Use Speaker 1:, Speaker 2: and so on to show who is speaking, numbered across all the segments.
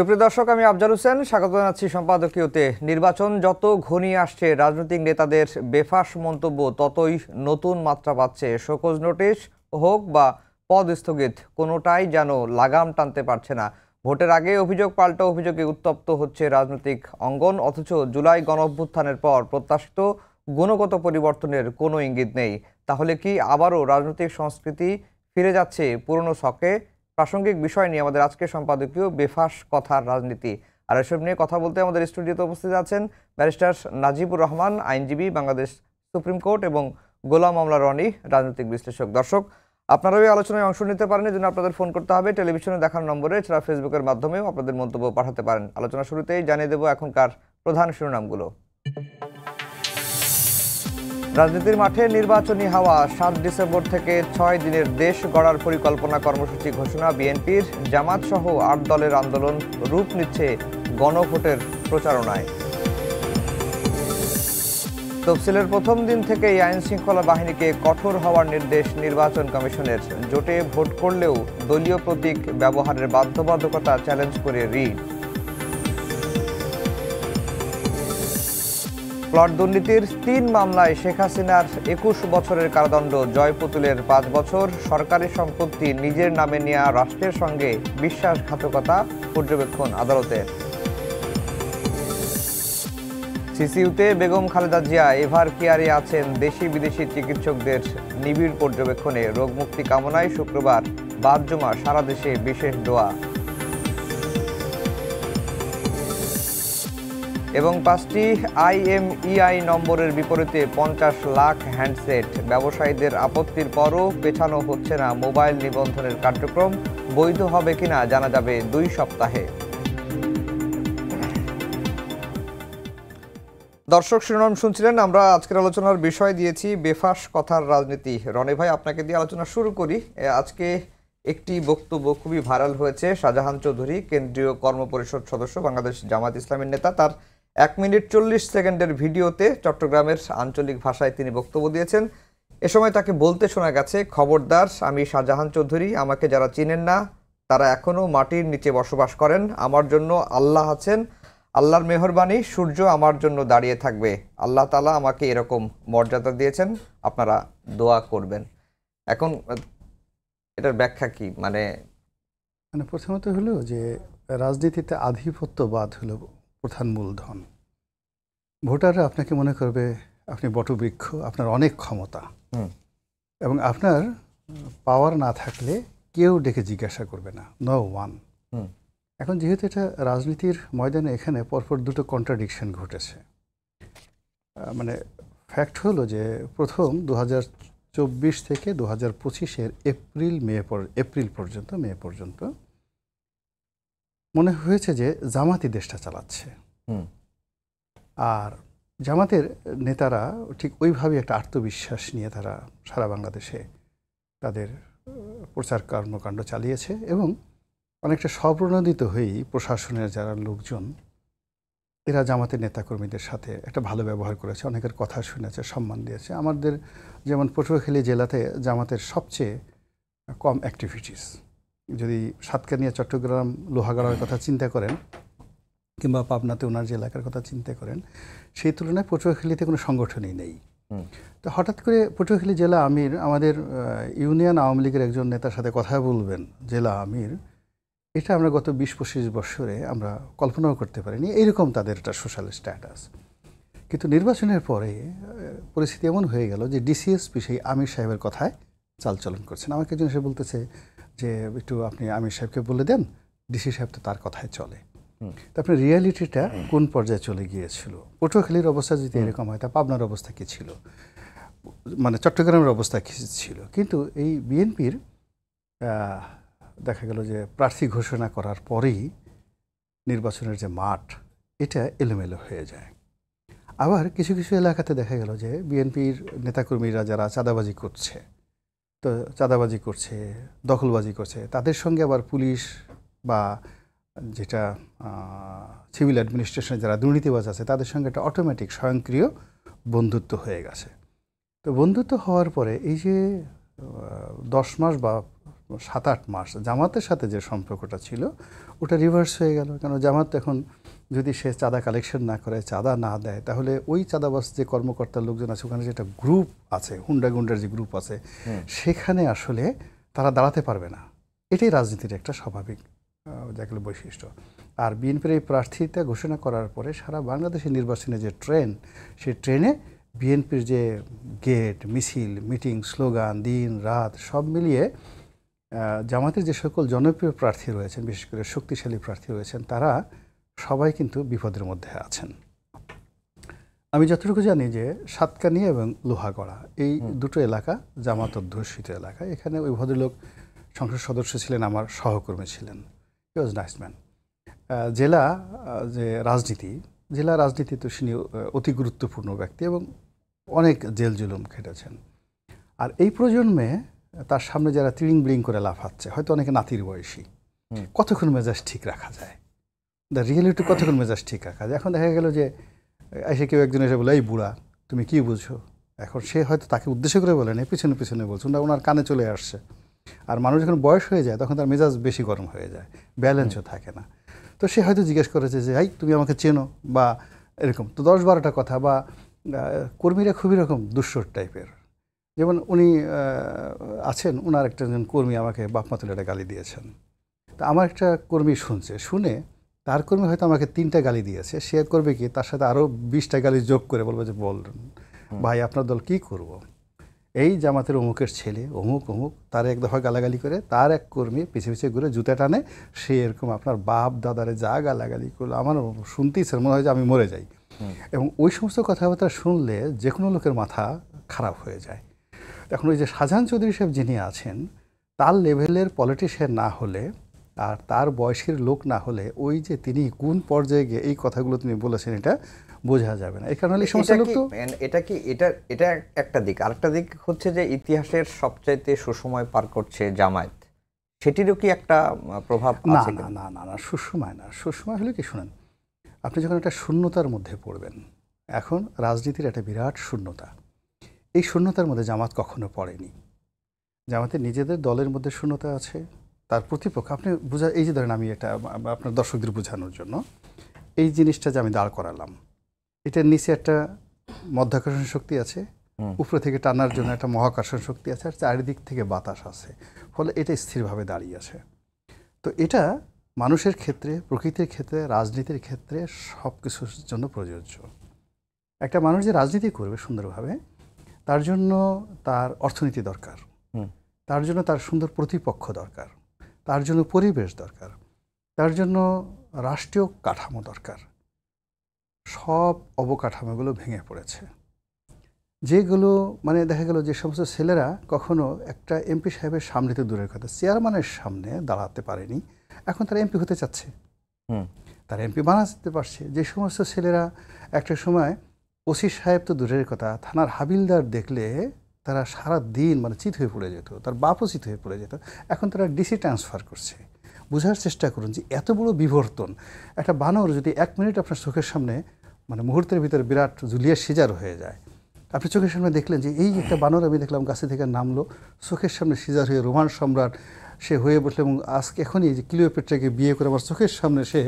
Speaker 1: সুপ্রিয় দর্শক, আমি আফজাল হোসেন স্বাগত জানাচ্ছি সম্পাদকীয়তে। নির্বাচন যত ঘনিয়ে আসছে, রাজনৈতিক নেতাদের বেফাঁস মন্তব্য ততই নতুন মাত্রা পাচ্ছে। শোকজ নোটিশ হোক বা পদ স্থগিত, কোনোটাই যেন লাগাম টানতে পারছে না। ভোটের আগে অভিযোগ পাল্টা অভিযোগে উত্তপ্ত হচ্ছে রাজনৈতিক অঙ্গন, অথচ জুলাই গণঅভ্যুত্থানের পর প্রত্যাশিত গুণগত পরিবর্তনের কোনো ইঙ্গিত নেই। তাহলে কি আবারও রাজনৈতিক সংস্কৃতি ফিরে যাচ্ছে পুরনো ছকে? প্রাসঙ্গিক বিষয় নিয়ে আমাদের আজকের সম্পাদকীয় বেফাঁস কথার রাজনীতি। আর এসব নিয়ে কথা বলতে আমাদের স্টুডিওতে উপস্থিত আছেন ব্যারিস্টার নাজিবুর রহমান, আইনজীবী, বাংলাদেশ সুপ্রিম কোর্ট, এবং গোলাম মামলা রনি, রাজনৈতিক বিশ্লেষক। দর্শক, আপনারাও এই আলোচনায় অংশ নিতে পারেন। এজন্য আপনাদের ফোন করতে হবে টেলিভিশনে দেখার নম্বরে, এছাড়া ফেসবুকের মাধ্যমেও আপনাদের মন্তব্য পাঠাতে পারেন। আলোচনা শুরুতেই জানিয়ে দেব এখনকার প্রধান শিরোনামগুলো। রাজনীতির মাঠে নির্বাচনী হাওয়া। 7 ডিসেম্বর থেকে 6 দিনের দেশ গড়ার পরিকল্পনা কর্মসূচি ঘোষণা বিএনপির। জামাত সহ 8 দলের আন্দোলন রূপ নিচ্ছে গণভোটের প্রচারণায়। তফসিলের প্রথম দিন থেকেই আইন শৃঙ্খলা বাহিনীকে কঠোর হওয়ার নির্দেশ নির্বাচন কমিশনের। জোটে ভোট করলেও দলীয় প্রতীক ব্যবহারের বাধ্যবাধকতা চ্যালেঞ্জ করে রিট। প্লট দুর্নীতির 3 মামলায় শেখ হাসিনার 21 বছরের কারাদণ্ড, জয়পুতুলের 5 বছর। সরকারি সম্পত্তি নিজের নামে নেওয়া রাষ্ট্রের সঙ্গে বিশ্বাসঘাতকতা, পর্যবেক্ষণ আদালতের। সিসিইউতে বেগম খালেদা জিয়া এভার কেয়ারে আছেন। দেশি বিদেশি চিকিৎসকদের নিবিড় পর্যবেক্ষণে। রোগমুক্তি কামনায় শুক্রবার বাদ জুমা সারা দেশে বিশেষ দোয়া। এবং 5টি IMEI নম্বরের বিপরীতে 50 লাখ হ্যান্ডসেট। ব্যবসায়ীদের আপত্তির পরও পেছানো হচ্ছে না মোবাইল নিবন্ধনের কার্যক্রম। বৈধ হবে কিনা জানা যাবে 2 সপ্তাহে। দর্শক, শিরোনাম শুনছিলেন। আমরা আজকের আলোচনার বিষয় দিয়েছি বেফাঁস কথার রাজনীতি। রনি ভাই, আপনাকে দিয়ে আলোচনা শুরু করি। আজকে একটি বক্তব্য খুবই ভাইরাল হয়েছে। শাহজাহান চৌধুরী, কেন্দ্রীয় কর্মপরিষদ সদস্য, বাংলাদেশ জামাত ইসলামীর নেতা, তার 1 মিনিট 40 সেকেন্ডের ভিডিওতে চট্টগ্রামের আঞ্চলিক ভাষায় তিনি বক্তব্য দিয়েছেন। এ সময় তাকে বলতে শোনা গেছে, খবরদার, আমি শাহজাহান চৌধুরী, আমাকে যারা চিনেন না তারা এখনও মাটির নিচে বসবাস করেন। আমার জন্য আল্লাহ আছেন, আল্লাহর মেহরবানি, সূর্য আমার জন্য দাঁড়িয়ে থাকবে। আল্লাহ তাআলা আমাকে এরকম মর্যাদা দিয়েছেন, আপনারা দোয়া করবেন। এখন এটার ব্যাখ্যা কি? মানে
Speaker 2: প্রথমত হলো যে রাজনীতিতে আধিপত্যবাদ হলো প্রধান মূলধন। ভোটাররা আপনাকে মনে করবে আপনি বটবৃক্ষ, আপনার অনেক ক্ষমতা, এবং আপনার পাওয়ার না থাকলে কেউ ডেকে জিজ্ঞাসা করবে না, নো ওয়ান। এখন যেহেতু এটা রাজনীতির ময়দানে, এখানে পরপর দুটো কন্ট্রাডিকশন ঘটেছে। মানে ফ্যাক্ট হলো যে প্রথম 2024 থেকে 2025-এর এপ্রিল পর্যন্ত, মে পর্যন্ত মনে হয়েছে যে জামাতি দেশটা চালাচ্ছে। আর জামাতের নেতারা ঠিক ওইভাবে একটা আত্মবিশ্বাস নিয়ে তারা সারা বাংলাদেশে তাদের প্রচার কর্মকাণ্ড চালিয়েছে, এবং অনেকটা স্বপ্রণোদিত হয়েই প্রশাসনের যারা লোকজন, এরা জামাতের নেতাকর্মীদের সাথে একটা ভালো ব্যবহার করেছে, অনেকের কথা শুনেছে, সম্মান দিয়েছে। আমাদের যেমন পটুয়াখালী জেলাতে জামাতের সবচেয়ে কম অ্যাক্টিভিটিস, যদি সাতকানিয়া, চট্টগ্রাম, লোহাগাড়ার কথা চিন্তা করেন, কিংবা পাবনাতে ওনার যে এলাকার কথা চিন্তা করেন, সেই তুলনায় পটুয়াখালীতে কোনো সংগঠনই নেই। তো হঠাৎ করে পটুয়াখালী জেলা আমির, আমাদের ইউনিয়ন আওয়ামী লীগের একজন নেতার সাথে কথা বলবেন, জেলা আমির, এটা আমরা গত 20-25 বছরে আমরা কল্পনাও করতে পারিনি। এইরকম তাদের একটা সোশ্যাল স্ট্যাটাস। কিন্তু নির্বাচনের পরে পরিস্থিতি এমন হয়ে গেল যে ডিসিএসপি সেই আমির সাহেবের কথায় চালচলন করছেন। আমাকে একজন এসে বলতেছে যে একটু আপনি আমির সাহেবকে বলে দেন, ডিসি সাহেব তো তার কথায় চলে। তো আপনার রিয়ালিটিটা কোন পর্যায়ে চলে গিয়েছিল? পটুয়াখালীর অবস্থা যদি এরকম হয়, তা পাবনার অবস্থা কী ছিল, মানে চট্টগ্রামের অবস্থা কী ছিল? কিন্তু এই বিএনপির দেখা গেল যে প্রার্থী ঘোষণা করার পরেই নির্বাচনের যে মাঠ, এটা এলোমেলো হয়ে যায়। আবার কিছু কিছু এলাকাতে দেখা গেল যে বিএনপির নেতাকর্মীরা যারা চাঁদাবাজি করছে, তো চাঁদাবাজি করছে, দখলবাজি করছে, তাদের সঙ্গে আবার পুলিশ বা যেটা সিভিল অ্যাডমিনিস্ট্রেশনে যারা দুর্নীতিবাজ আছে, তাদের সঙ্গে একটা অটোমেটিক স্বয়ংক্রিয় বন্ধুত্ব হয়ে গেছে। তো বন্ধুত্ব হওয়ার পরে এই যে 10 মাস বা 7-8 মাস জামাতের সাথে যে সম্পর্কটা ছিল ওটা রিভার্স হয়ে গেল। কারণ জামাত এখন যদি সে চাঁদা কালেকশন না করে, চাঁদা না দেয়, তাহলে ওই চাঁদাবাস যে কর্মকর্তার লোকজন আছে ওখানে যেটা গ্রুপ আছে, হুন্ডা গুন্ডার যে গ্রুপ আছে, সেখানে আসলে তারা দাঁড়াতে পারবে না। এটাই রাজনীতির একটা স্বাভাবিক যেগুলো বৈশিষ্ট্য। আর বিএনপির এই প্রার্থিতা ঘোষণা করার পরে সারা বাংলাদেশের নির্বাচনে যে ট্রেন, সেই ট্রেনে বিএনপির যে গেট, মিছিল, মিটিং, স্লোগান, দিন রাত সব মিলিয়ে জামাতের যে সকল জনপ্রিয় প্রার্থী রয়েছেন, বিশেষ করে শক্তিশালী প্রার্থী রয়েছেন, তারা সবাই কিন্তু বিপদের মধ্যে আছেন। আমি যতটুকু জানি যে সাতকানিয়া এবং লোহাগড়া এই দুটো এলাকা জামাত অধ্যুষিত এলাকা। এখানে ওই ভদ্রলোক সংসদ সদস্য ছিলেন, আমার সহকর্মী ছিলেন, হি ওয়াজ নাইস ম্যান। জেলা যে রাজনীতি, জেলা রাজনীতি তো তিনি অতি গুরুত্বপূর্ণ ব্যক্তি এবং অনেক জেল জুলুম খেটেছেন। আর এই প্রজন্মে তার সামনে যারা তিড়িং বিড়িং করে লাফাচ্ছে, হয়তো অনেকে নাতির বয়সী, কতক্ষণ মেজাজ ঠিক রাখা যায়, দ্য রিয়েলিটি কতক্ষণ মেজাজ ঠিক রাখা যায়। এখন দেখা গেল যে এসে কেউ একজন এসে বলে, এই বুড়া তুমি কি বুঝছো, এখন সে হয়তো তাকে উদ্দেশ্য করে বলেন, পিছনে পিছনে বলছে, ওনার কানে চলে আসছে। আর মানুষ যখন বয়স হয়ে যায় তখন তার মেজাজ বেশি গরম হয়ে যায়, ব্যালেন্সও থাকে না। তো সে হয়তো জিজ্ঞেস করেছে যে এই তুমি আমাকে চেনো, বা এরকম তো 10-12টা কথা। বা কর্মীরা খুবই রকম দুঃসর টাইপের। যেমন উনি আছেন, ওনার একজন কর্মী আমাকে বাপমা তুলে একটা গালি দিয়েছেন। তা আমার একটা কর্মী শুনে তার কর্মী হয়তো আমাকে 3টা গালি দিয়েছে, সে করবে কি তার সাথে আরও 20টা গালি যোগ করে বলবে যে বলুন ভাই আপনার দল কি করব, এই জামাতের অমুকের ছেলে অমুক অমুক, তার এক দফা গালাগালি করে তার এক কর্মী পিছিয়ে পিছিয়ে ঘুরে জুতা টানে, সে এরকম আপনার বাপ দাদারে যা গালাগালি করলো, আমার শুনতেই স্যার মনে হয় যে আমি মরে যাই। এবং ওই সমস্ত কথাবার্তা শুনলে যে কোনো লোকের মাথা খারাপ হয়ে যায়। এখন ওই যে শাহজাহান চৌধুরী সাহেব যিনি আছেন, তার লেভেলের পলিটিশিয়ান না হলে আর তার বয়সের লোক না হলে ওই যে তিনি কোন পর্যায়ে গিয়ে এই কথাগুলো তিনি বলেছেন এটা বোঝা যাবে না। এই কারণে এই সমস্ত লোক তো
Speaker 1: এটা একটা দিক। আরেকটা দিক হচ্ছে যে ইতিহাসের সবচাইতে সুসময় পার করছে জামায়াত, সেটিরও কি একটা প্রভাব আছে?
Speaker 2: না না না না, সুসময় না। সুসময় হলে কি, শুনেন, আপনি যখন একটা শূন্যতার মধ্যে পড়বেন, এখন রাজনীতির একটা বিরাট শূন্যতা, এই শূন্যতার মধ্যে জামাত কখনো পড়েনি। জামাতের নিজেদের দলের মধ্যে শূন্যতা আছে, তার প্রতিপক্ষ আপনি এই যে ধরেন, আমি এটা আপনার দর্শকদের বোঝানোর জন্য এই জিনিসটা যে আমি দাঁড় করালাম, এটার নিচে একটা মধ্যাকর্ষণ শক্তি আছে, উপরে থেকে টানার জন্য একটা মহাকর্ষণ শক্তি আছে, আর চারিদিক থেকে বাতাস আছে, ফলে এটা স্থিরভাবে দাঁড়িয়ে আছে। তো এটা মানুষের ক্ষেত্রে, প্রকৃতির ক্ষেত্রে, রাজনীতির ক্ষেত্রে সব কিছুর জন্য প্রযোজ্য। একটা মানুষ যে রাজনীতি করবে সুন্দরভাবে, তার জন্য তার অর্থনীতি দরকার, তার জন্য তার সুন্দর প্রতিপক্ষ দরকার, তার জন্য পরিবেশ দরকার, তার জন্য রাষ্ট্রীয় কাঠামো দরকার। সব অবকাঠামোগুলো ভেঙে পড়েছে, যেগুলো মানে দেখা গেল যে সমস্ত ছেলেরা কখনো একটা এমপি সাহেবের সামনে তো দূরের কথা, চেয়ারম্যানের সামনে দাঁড়াতে পারেনি, এখন তারা এমপি হতে চাচ্ছে, তারা এমপি বানাতে পারছে। যে সমস্ত ছেলেরা একটা সময় ওসি সাহেব তো দূরের কথা, থানার হাবিলদার দেখলে তারা সারা দিন মানে চিত হয়ে পড়ে যেত, তার বাপও চিত হয়ে পড়ে যেত, এখন তারা ডিসি ট্রান্সফার করছে। বোঝার চেষ্টা করুন যে এত বড় বিবর্তন। একটা বানর যদি 1 মিনিট আপনার চোখের সামনে মানে মুহূর্তের ভিতরে বিরাট জুলিয়াস সিজার হয়ে যায়, আপনি চোখের সামনে দেখলেন যে এই একটা বানর আমি দেখলাম গাছে থেকে নামলো, চোখের সামনে সিজার হয়ে রোমান সম্রাট সে হয়ে বসলো, এবং আজকে এখনই যে ক্লিওপেট্রাকে বিয়ে করে আমার চোখের সামনে সে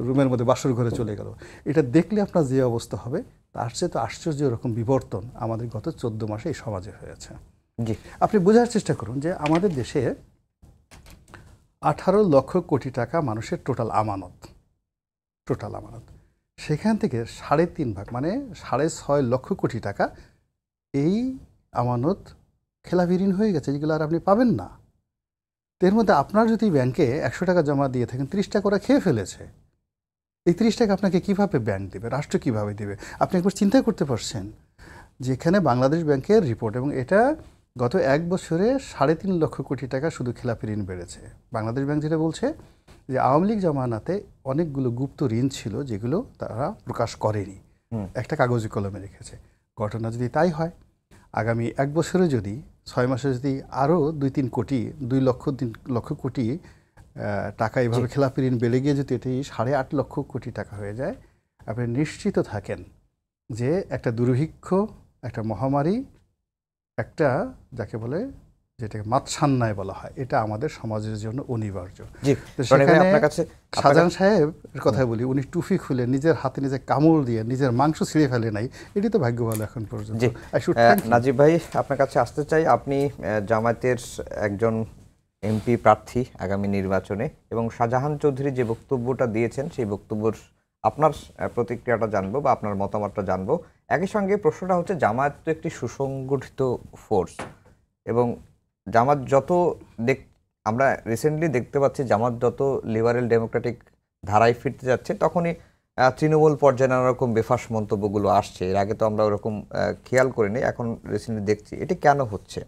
Speaker 2: রুমের মধ্যে বাসর ঘরে চলে গেল। এটা দেখলে আপনার যে অবস্থা হবে, তার চেয়ে তো আশ্চর্য এরকম বিবর্তন আমাদের গত 14 মাসে এই সমাজে হয়েছে।
Speaker 1: জি,
Speaker 2: আপনি বোঝার চেষ্টা করুন যে আমাদের দেশে 18 লক্ষ কোটি টাকা মানুষের টোটাল আমানত, সেখান থেকে 3.5 ভাগ মানে 6.5 লক্ষ কোটি টাকা এই আমানত খেলাপি ঋণ হয়ে গেছে, যেগুলো আর আপনি পাবেন না। এর মধ্যে আপনার যদি ব্যাংকে 100 টাকা জমা দিয়ে থাকেন, 30 টাকা ওরা খেয়ে ফেলেছে। এই 30 টাকা আপনাকে কীভাবে ব্যাংক দেবে, রাষ্ট্র কীভাবে দেবে? আপনি একবার চিন্তা করতে পারছেন? যেখানে বাংলাদেশ ব্যাংকের রিপোর্ট, এবং এটা গত 1 বছরে 3.5 লক্ষ কোটি টাকা শুধু খেলাপি ঋণ বেড়েছে। বাংলাদেশ ব্যাংক যেটা বলছে যে আওয়ামী লীগ জমানাতে অনেকগুলো গুপ্ত ঋণ ছিল যেগুলো তারা প্রকাশ করেনি, একটা কাগজে কলমে রেখেছে। ঘটনা যদি তাই হয়, আগামী 1 বছরে যদি 6 মাসে যদি আরও 2-3 কোটি 2 লক্ষ কোটি টাকা এভাবে খেলাপি ঋণ বেড়ে গিয়ে যদি এটি 8.5 লক্ষ কোটি টাকা হয়ে যায়, আপনি নিশ্চিত থাকেন যে একটা দুর্ভিক্ষ, একটা মহামারী, একটা যাকে বলে যেটাকে মাতসান্যায় বলা হয়, এটা আমাদের সমাজের জন্য অনিবার্য।
Speaker 1: জি,
Speaker 2: তো
Speaker 1: রনি ভাই,
Speaker 2: সেখানে
Speaker 1: আপনার কাছে
Speaker 2: শাহজাহান সাহেবের কথাই বলি, উনি টুপি খুলে নিজের হাতে নিজে কামড় দিয়ে নিজের মাংস ছিঁড়ে ফেলে নাই, এটি তো ভাগ্য ভালো এখন পর্যন্ত।
Speaker 1: জি,
Speaker 2: I should thank him.
Speaker 1: Najib ভাই, আপনার কাছে আসতে চাই। আপনি জামায়াতের একজন এমপি প্রার্থী আগামী নির্বাচনে, এবং শাহজাহান চৌধুরী যে বক্তব্যটা দিয়েছেন সেই বক্তব্যের আপনার প্রতিক্রিয়াটা জানবো বা আপনার মতামতটা জানবো। একই সঙ্গে প্রশ্নটা হচ্ছে, জামায়াত তো একটি সুসংগঠিত ফোর্স, এবং জামাত যত আমরা রিসেন্টলি দেখতে পাচ্ছি জামাত যত লিবারেল ডেমোক্রেটিক ধারায় ফিরতে যাচ্ছে, তখনই তৃণমূল পর্যায়ে নানা রকম বেফাস মন্তব্যগুলো আসছে। এর আগে তো আমরা ওরকম খেয়াল করিনি, এখন রিসেন্টলি দেখছি। এটি কেন হচ্ছে?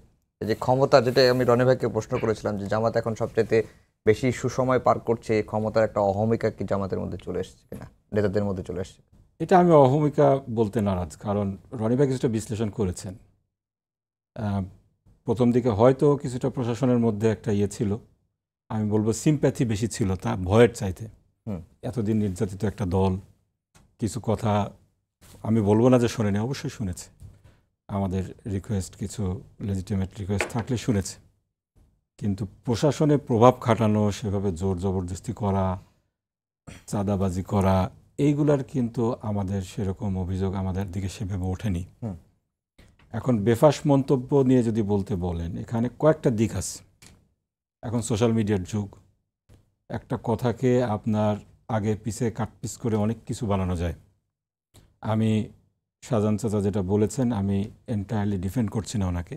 Speaker 1: এই যে ক্ষমতা, যেটা আমি রনি ভাইকে প্রশ্ন করেছিলাম, যে জামাত এখন সবচাইতে বেশি সুসময় পার করছে, ক্ষমতার একটা অহমিকা কি জামাতের মধ্যে চলে এসেছে কিনা, নেতাদের মধ্যে চলে এসেছে?
Speaker 3: এটা আমি অহমিকা বলতে নারাজ, কারণ রনি ভাই কিছুটা বিশ্লেষণ করেছেন। প্রথম দিকে হয়তো কিছুটা প্রশাসনের মধ্যে একটা ছিল, আমি বলবো সিম্প্যাথি বেশি ছিল তা ভয়ের চাইতে। এতদিন নির্যাতিত একটা দল, কিছু কথা আমি বলবো না যে শোনেনি, অবশ্যই শুনেছে। আমাদের রিকোয়েস্ট, কিছু লেজিটিমেট রিকোয়েস্ট থাকলে শুনেছে, কিন্তু প্রশাসনে প্রভাব খাটানো, সেভাবে জোর জবরদস্তি করা, চাঁদাবাজি করা, এইগুলার কিন্তু আমাদের সেরকম অভিযোগ আমাদের দিকে সেভাবে ওঠেনি। এখন বেফাস মন্তব্য নিয়ে যদি বলতে বলেন, এখানে কয়েকটা দিক আছে। এখন সোশ্যাল মিডিয়ার যুগ, একটা কথাকে আপনার আগে পিছে কাটপিস করে অনেক কিছু বানানো যায়। আমি শাহজাহান চাচা যেটা বলেছেন, আমি এন্টায়ারলি ডিফেন্ড করছি না ওনাকে,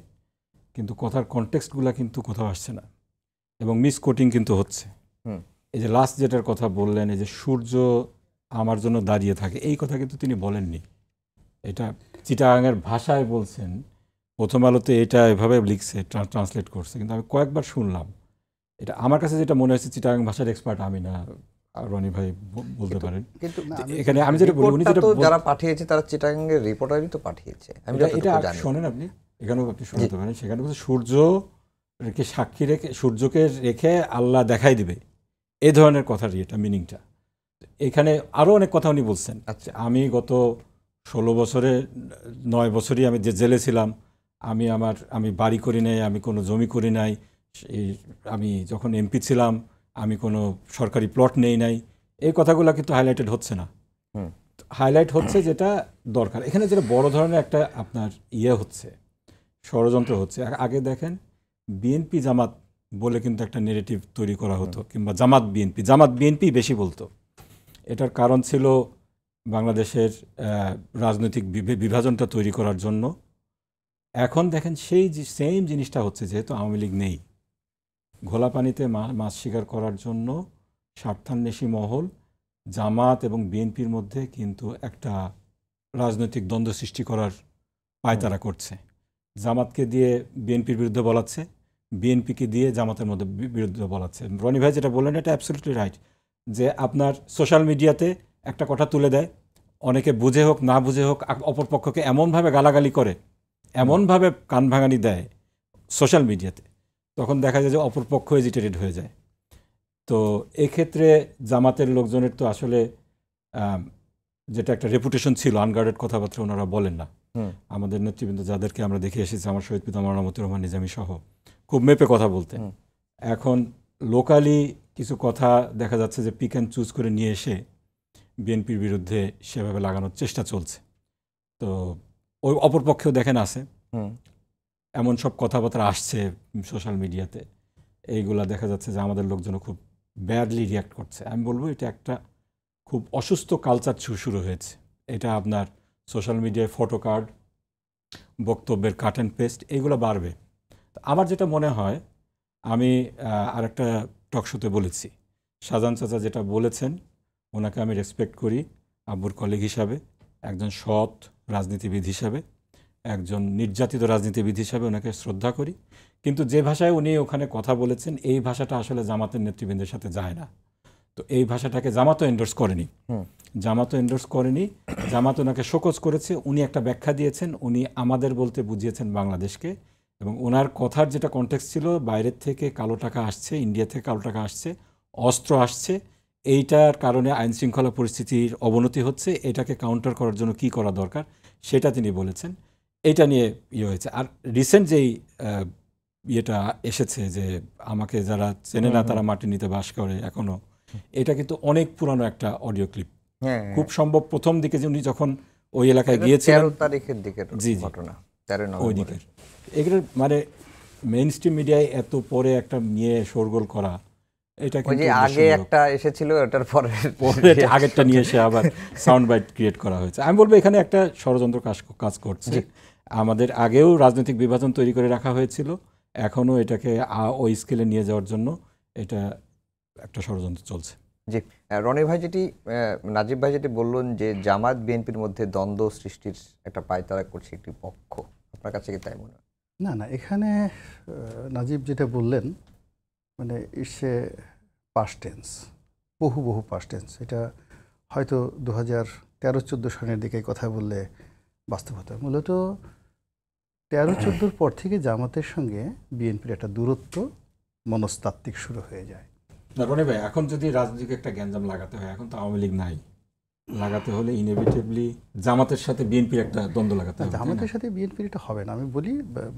Speaker 3: কিন্তু কথার কনটেক্সটগুলো কিন্তু কোথাও আসছে না, এবং মিসকোটিং কিন্তু হচ্ছে। এই যে লাস্ট যেটার কথা বললেন, এই যে সূর্য আমার জন্য দাঁড়িয়ে থাকে, এই কথা কিন্তু তিনি বলেননি। এটা চিটাগাংয়ের ভাষায় বলছেন, প্রথম আলোতে এটা এভাবে লিখছে, ট্রান্সলেট করছে, কিন্তু আমি কয়েকবার শুনলাম। এটা আমার কাছে যেটা মনে হয়েছে, চিটাগাং ভাষার এক্সপার্ট আমি না, রনি ভাই বলতে পারেন।
Speaker 1: কিন্তু
Speaker 3: এখানে আমি যেটা বলি, উনি যেটা
Speaker 1: যারা পাঠিয়েছে তারা চিটাগাংয়ের রিপোর্টারই তো পাঠিয়েছে, আমি
Speaker 3: এটা শোনেন আপনি, এখানেও আপনি শুনতে পারেন। সেখানে বলছে সূর্য রেখে সাক্ষী রেখে, সূর্যকে রেখে আল্লাহ দেখাই দিবে, এই ধরনের কথার এটা মিনিংটা। এখানে আরও অনেক কথা উনি বলছেন। আচ্ছা, আমি গত 16 বছরে 9 বছরই আমি যে জেলে ছিলাম, আমি বাড়ি করি নাই, আমি কোনো জমি করি নাই, আমি যখন এমপি ছিলাম আমি কোনো সরকারি প্লট নেই নাই, এই কথাগুলো কিন্তু হাইলাইটেড হচ্ছে না। হাইলাইট হচ্ছে যেটা দরকার। এখানে যেটা বড় ধরনের একটা আপনার হচ্ছে, ষড়যন্ত্র হচ্ছে। আগে দেখেন, বিএনপি জামাত বলে কিন্তু একটা নেগেটিভ তৈরি করা হতো, কিংবা জামাত বিএনপি বেশি বলতো। এটার কারণ ছিল বাংলাদেশের রাজনৈতিক বিভাজনটা তৈরি করার জন্য। এখন দেখেন সেই সেম জিনিসটা হচ্ছে, যেহেতু আওয়ামী লীগ নেই, ঘোলা পানিতে মাছ শিকার করার জন্য স্বার্থান্বেষী মহল জামাত এবং বিএনপির মধ্যে কিন্তু একটা রাজনৈতিক দ্বন্দ্ব সৃষ্টি করার পায়তারা করছে। জামাতকে দিয়ে বিএনপির বিরুদ্ধে বলাচ্ছে, বিএনপিকে দিয়ে জামাতের মধ্যে বিরুদ্ধে বলাচ্ছে। রনি ভাই যেটা বললেন, এটা অ্যাবসলিউটলি রাইট, যে আপনার সোশ্যাল মিডিয়াতে একটা কথা তুলে দেয়, অনেকে বুঝে হোক না বুঝে হোক অপরপক্ষকে এমনভাবে গালাগালি করে, এমনভাবে কান ভাঙানি দেয় সোশ্যাল মিডিয়াতে, তখন দেখা যায় যে অপরপক্ষ এজিটেটেড হয়ে যায়। তো এক্ষেত্রে জামাতের লোকজনের তো আসলে যেটা একটা রেপুটেশন ছিল, আনগার্ডেড কথাবার্তা ওনারা বলেন না। আমাদের নেতৃবৃন্দ যাদেরকে আমরা দেখে এসেছি, আমার শহীদ পিতা মওলানা মতিউর রহমান নিজামী সহ, খুব মেপে কথা বলতেন। এখন লোকালি কিছু কথা দেখা যাচ্ছে যে পিক অ্যান্ড চুজ করে নিয়ে এসে বিএনপির বিরুদ্ধে সেভাবে লাগানোর চেষ্টা চলছে। তো ওই অপরপক্ষেও দেখেন আছে, এমন সব কথাবার্তা আসছে সোশ্যাল মিডিয়াতে, এইগুলা দেখা যাচ্ছে যে আমাদের লোকজনও খুব ব্যাডলি রিয়াক্ট করছে। আমি বলবো এটা একটা খুব অসুস্থ কালচার শুরু হয়েছে। এটা আপনার সোশ্যাল মিডিয়ায় ফটো কার্ড, বক্তব্যের কাট অ্যান্ড পেস্ট, এইগুলো বাড়বে। আমার যেটা মনে হয়, আমি আরেকটা টকশোতে বলেছি, শাহজাহান চাচা যেটা বলেছেন, ওনাকে আমি রেসপেক্ট করি আব্বুর কলিগ হিসাবে, একজন সৎ রাজনীতিবিদ হিসাবে, একজন নির্যাতিত রাজনীতিবিদ হিসাবে ওনাকে শ্রদ্ধা করি। কিন্তু যে ভাষায় উনি ওখানে কথা বলেছেন, এই ভাষাটা আসলে জামাতের নেতৃবৃন্দের সাথে যায় না। তো এই ভাষাটাকে জামাতও এন্ডোর্স করেনি, জামাত ওনাকে শোকজ করেছে। উনি একটা ব্যাখ্যা দিয়েছেন, উনি আমাদের বলতে বুঝিয়েছেন বাংলাদেশকে, এবং ওনার কথার যেটা কনটেক্সট ছিল, বাইরের থেকে কালো টাকা আসছে, ইন্ডিয়া থেকে কালো টাকা আসছে, অস্ত্র আসছে, এইটার কারণে আইনশৃঙ্খলা পরিস্থিতির অবনতি হচ্ছে, এটাকে কাউন্টার করার জন্য কি করা দরকার সেটা তিনি বলেছেন। এটা নিয়ে হয়েছে। আর রিসেন্ট যেই ইয়েটা এসেছে যে আমাকে যারা চেনে না তারা মাটি নিতে বাস করে এখনো, এটা কিন্তু অনেক পুরানো একটা অডিও ক্লিপ।
Speaker 1: হ্যাঁ,
Speaker 3: খুব সম্ভব প্রথম দিকে যে উনি যখন ওই এলাকায় গিয়েছিলেন
Speaker 1: 13 তারিখের দিকের
Speaker 3: জি, জি।
Speaker 1: ঘটনা, 13
Speaker 3: ওই
Speaker 1: নভেম্বর।
Speaker 3: দিকের এগুলো মানে মেইন স্ট্রিম মিডিয়ায় এত পরে একটা নিয়ে শোরগোল করা, এটা
Speaker 1: ওই
Speaker 3: কিন্তু
Speaker 1: যে আগে
Speaker 3: উদ্দেশ্যমূলক।
Speaker 1: একটা এসেছিল, ওটার পরে
Speaker 3: পরে আগেরটা নিয়ে এসে আবার সাউন্ড বাইট ক্রিয়েট করা হয়েছে। আমি বলবো এখানে একটা ষড়যন্ত্র কাজ করছে। আমাদের আগেও রাজনৈতিক বিভাজন তৈরি করে রাখা হয়েছিল, এখনো এটাকে ওই স্কেলে নিয়ে যাওয়ার জন্য এটা একটা ষড়যন্ত্র চলছে।
Speaker 1: জি, রনি ভাই নাজিব ভাই যেটি বললেন যে জামায়াত বিএনপির মধ্যে দ্বন্দ্ব সৃষ্টির একটা পায়তারা করছে একটি পক্ষ, আপনার কাছে কি তাই মনে হয়?
Speaker 2: না না, এখানে নাজিব যেটা বললেন মানে ইসে পাস্ট টেন্স, বহু পাস্ট টেন্স। এটা হয়তো 2013-14 সালের দিকে কথা বললে বাস্তবতা। মূলত 13-14 পর থেকে জামাতের সঙ্গে বিএনপির একটা দূরত্ব মনস্তাত্ত্বিক শুরু হয়ে যায়।
Speaker 3: না রনি ভাই, এখন যদি রাজনৈতিক একটা গ্যাঞ্জাম লাগাতে হয়, এখন তো আওয়ামী লীগ নাই, লাগাতে হলে ইনএভিটেবলি জামাতের সাথে বিএনপির একটা দ্বন্দ্ব লাগাতে হবে।
Speaker 2: জামাতের সাথে বিএনপির এটা হবে না, আমি বলি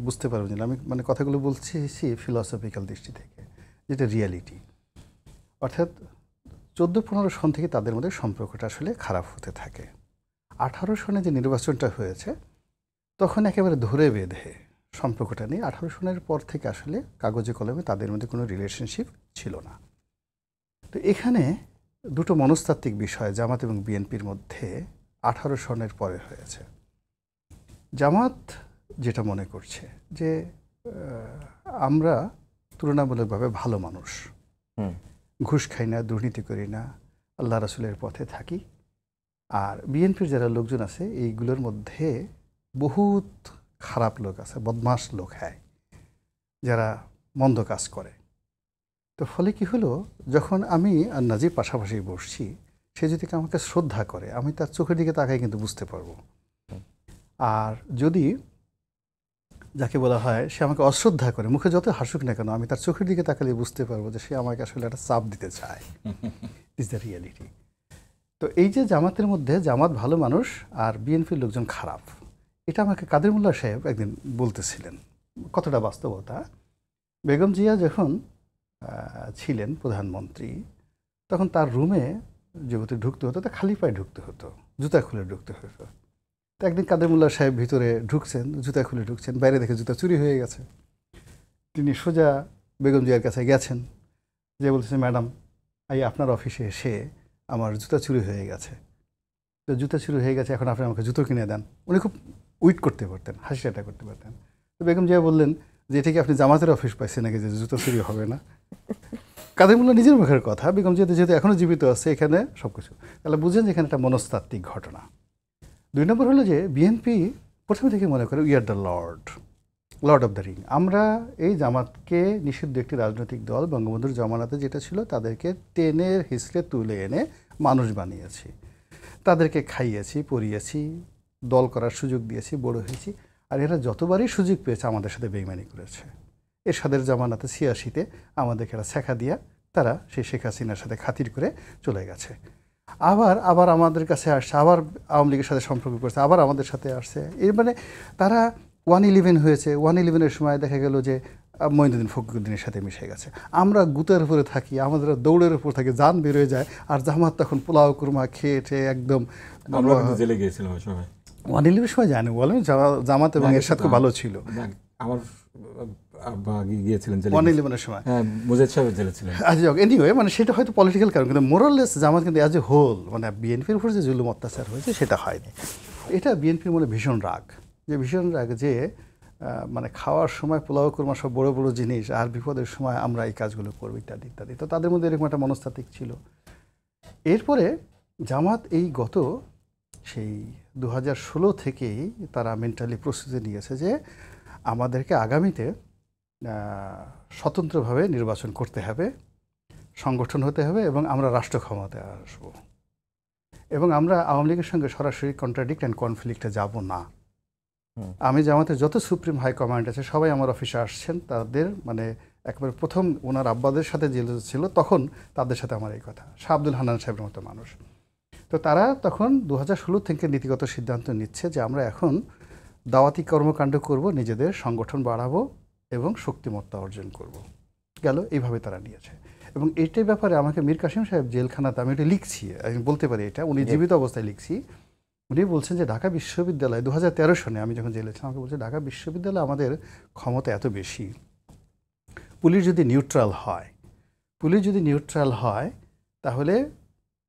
Speaker 2: বুঝতে পারবেন না, আমি মানে কথাগুলো বলছি ফিলসফিক্যাল দৃষ্টি থেকে, যেটা রিয়ালিটি। অর্থাৎ 14-15 সন থেকে তাদের মধ্যে সম্পর্কটা আসলে খারাপ হতে থাকে। 18 সনে যে নির্বাচনটা হয়েছে তখন একেবারে ধরে বেঁধে সম্পর্কটা নেই। 18 সনের পর থেকে আসলে কাগজে কলমে তাদের মধ্যে কোনো রিলেশনশিপ ছিল না। তো এখানে দুটো মনস্তাত্ত্বিক বিষয় জামাত এবং বিএনপির মধ্যে 18 সনের পরে হয়েছে। জামাত যেটা মনে করছে যে আমরা তুলনামূলকভাবে ভালো মানুষ, ঘুষ খাই না, দুর্নীতি করি না, আল্লাহ রাসূলের পথে থাকি। আর বিএনপির যারা লোকজন আছে এইগুলোর মধ্যে বহুত খারাপ লোক আছে, বদমাশ লোক, হ্যাঁ, যারা মন্দ কাজ করে। তো ফলে কি হলো, যখন আমি আর নাজিব পাশাপাশি বসছি, সে যদি আমাকে শ্রদ্ধা করে আমি তার চোখের দিকে তাকাই কিন্তু বুঝতে পারবো। আর যদি যাকে বলা হয় সে আমাকে অশ্রদ্ধা করে, মুখে যত হাসুক না কেন, আমি তার চোখের দিকে তাকালে বুঝতে পারবো যে সে আমাকে আসলে একটা চাপ দিতে চায়। Is the reality. তো এই যে জামাতের মধ্যে জামাত ভালো মানুষ আর বিএনপির লোকজন খারাপ, এটা আমাকে কাদের মোল্লা সাহেব একদিন বলতেছিলেন। কতটা বাস্তবতা, বেগম জিয়া যখন ছিলেন প্রধানমন্ত্রী তখন তার রুমে যেহেতু ঢুকতে হতো তা খালি পায়ে ঢুকতে হতো, জুতা খুলে ঢুকতে হতো। তো একদিন কাদের মোল্লা সাহেব ভিতরে ঢুকছেন, জুতা খুলে ঢুকছেন, বাইরে দেখে জুতা চুরি হয়ে গেছে। তিনি সোজা বেগম জিয়ার কাছে গেছেন, যে বলতেছে, ম্যাডাম আপনার অফিসে এসে আমার জুতা চুরি হয়ে গেছে, তো জুতা চুরি হয়ে গেছে, এখন আপনি আমাকে জুতো কিনে দেন। উনি খুব উইট করতে পারতেন, হাসি ঠাট্টা করতে পারতেন। তো বেগম জিয়া বললেন যে এটা কি আপনি জামাতের অফিস পাইছেন নাকি যে জুতো চুরি হবে না? কাদের মোল্লা নিজের মুখের কথা, বেগম জিয়া যেহেতু এখনও জীবিত আছে এখানে সব কিছু, তাহলে বুঝেন যে এখানে একটা মনস্তাত্ত্বিক ঘটনা। 2 নম্বর হলো যে বিএনপি প্রথমে থেকে মনে করে we are the Lord of the ring. আমরা এই জামাতকে নিষিদ্ধ একটি রাজনৈতিক দল, বঙ্গবন্ধুর জমানাতে যেটা ছিল তাদেরকে টেনে হিসড়ে তুলে এনে মানুষ বানিয়েছি, তাদেরকে খাইয়েছি, পরিয়েছি, দল করার সুযোগ দিয়েছি, বড় হয়েছি। আর এরা যতবারই সুযোগ পেয়েছে আমাদের সাথে বেইমানি করেছে। এরশাদের জামানাতে 86-তে আমাদেরকে এরা শেখা দিয়া তারা সেই শেখ হাসিনার সাথে খাতির করে চলে গেছে। আবার আমাদের কাছে আসছে, আবার আওয়ামী লীগের সাথে সম্পর্ক করছে, আবার আমাদের সাথে আসছে। এর মানে তারা 1-11 হয়েছে, 1-11-এর সময় দেখা গেল যে মঈনুদ্দিন ফখরুদ্দিনের সাথে মিশে গেছে। আমরা গুতের উপরে থাকি, আমাদের দৌড়ের উপর থাকি, জান বেরোয় যায়। আর জামাত তখন পোলাও কুরমা খেয়ে একদম
Speaker 3: জেলে গিয়েছিলাম ওই সময়।
Speaker 2: 1-11 সময় জানি বলেন জামাত এবং এরশাদ খুব ভালো ছিল।
Speaker 3: আমার আব্বা গিয়েছিলেন জেলে
Speaker 2: 1-11-এর সময়,
Speaker 3: হ্যাঁ, মুজাহিদ সাহেব জেলে ছিলেন।
Speaker 2: এনিওয়ে মানে সেটা হয়তো পলিটিক্যাল কারণ, কিন্তু মোরাললেস জামাত কিন্তু অ্যাজ এ হোল মানে বিএনপির উপর যে জুলুম অত্যাচার হয়েছে সেটা হয়নি। এটা বিএনপির মনে ভীষণ রাগ, যে মানে খাওয়ার সময় পোলাও কুরমা সব বড় বড় জিনিস, আর বিপদের সময় আমরা এই কাজগুলো করবো ইত্যাদি ইত্যাদি। তো তাদের মধ্যে এরকম একটা মনস্তাত্ত্বিক ছিল। এরপরে জামাত এই গত সেই 2016 থেকেই তারা মেন্টালি প্রস্তুতি নিয়েছে যে আমাদেরকে আগামীতে স্বতন্ত্রভাবে নির্বাচন করতে হবে, সংগঠন হতে হবে এবং আমরা রাষ্ট্র ক্ষমতায় আসবো, এবং আমরা আওয়ামী লীগের সঙ্গে সরাসরি কন্ট্রাডিক্ট অ্যান্ড কনফ্লিক্টে যাব না। আমি জামাতের যত সুপ্রিম হাই কমান্ড আছে সবাই আমার অফিসে আসছেন, তাদের মানে একবার প্রথম ওনার আব্বাদের সাথে যে ছিল তখন তাদের সাথে আমার এই কথা, শাহ আব্দুল হান্নান সাহেবের মতো মানুষ। তো তারা তখন 2016 থেকে নীতিগত সিদ্ধান্ত নিচ্ছে যে আমরা এখন দাওয়াতি কর্মকাণ্ড করব, নিজেদের সংগঠন বাড়াবো, এবং শক্তিমত্তা অর্জন করব। গেল এইভাবে তারা নিয়েছে। এবং এইটার ব্যাপারে আমাকে মীর কাসেম সাহেব জেলখানাতে, আমি এটা লিখছি, আমি বলতে পারি এটা, উনি জীবিত অবস্থায় লিখছি, উনি বলছেন যে ঢাকা বিশ্ববিদ্যালয় 2013 সনে আমি যখন জেলে ছিলাম, আমাকে বলছে ঢাকা বিশ্ববিদ্যালয়ে আমাদের ক্ষমতা এত বেশি, পুলিশ যদি নিউট্রাল হয় তাহলে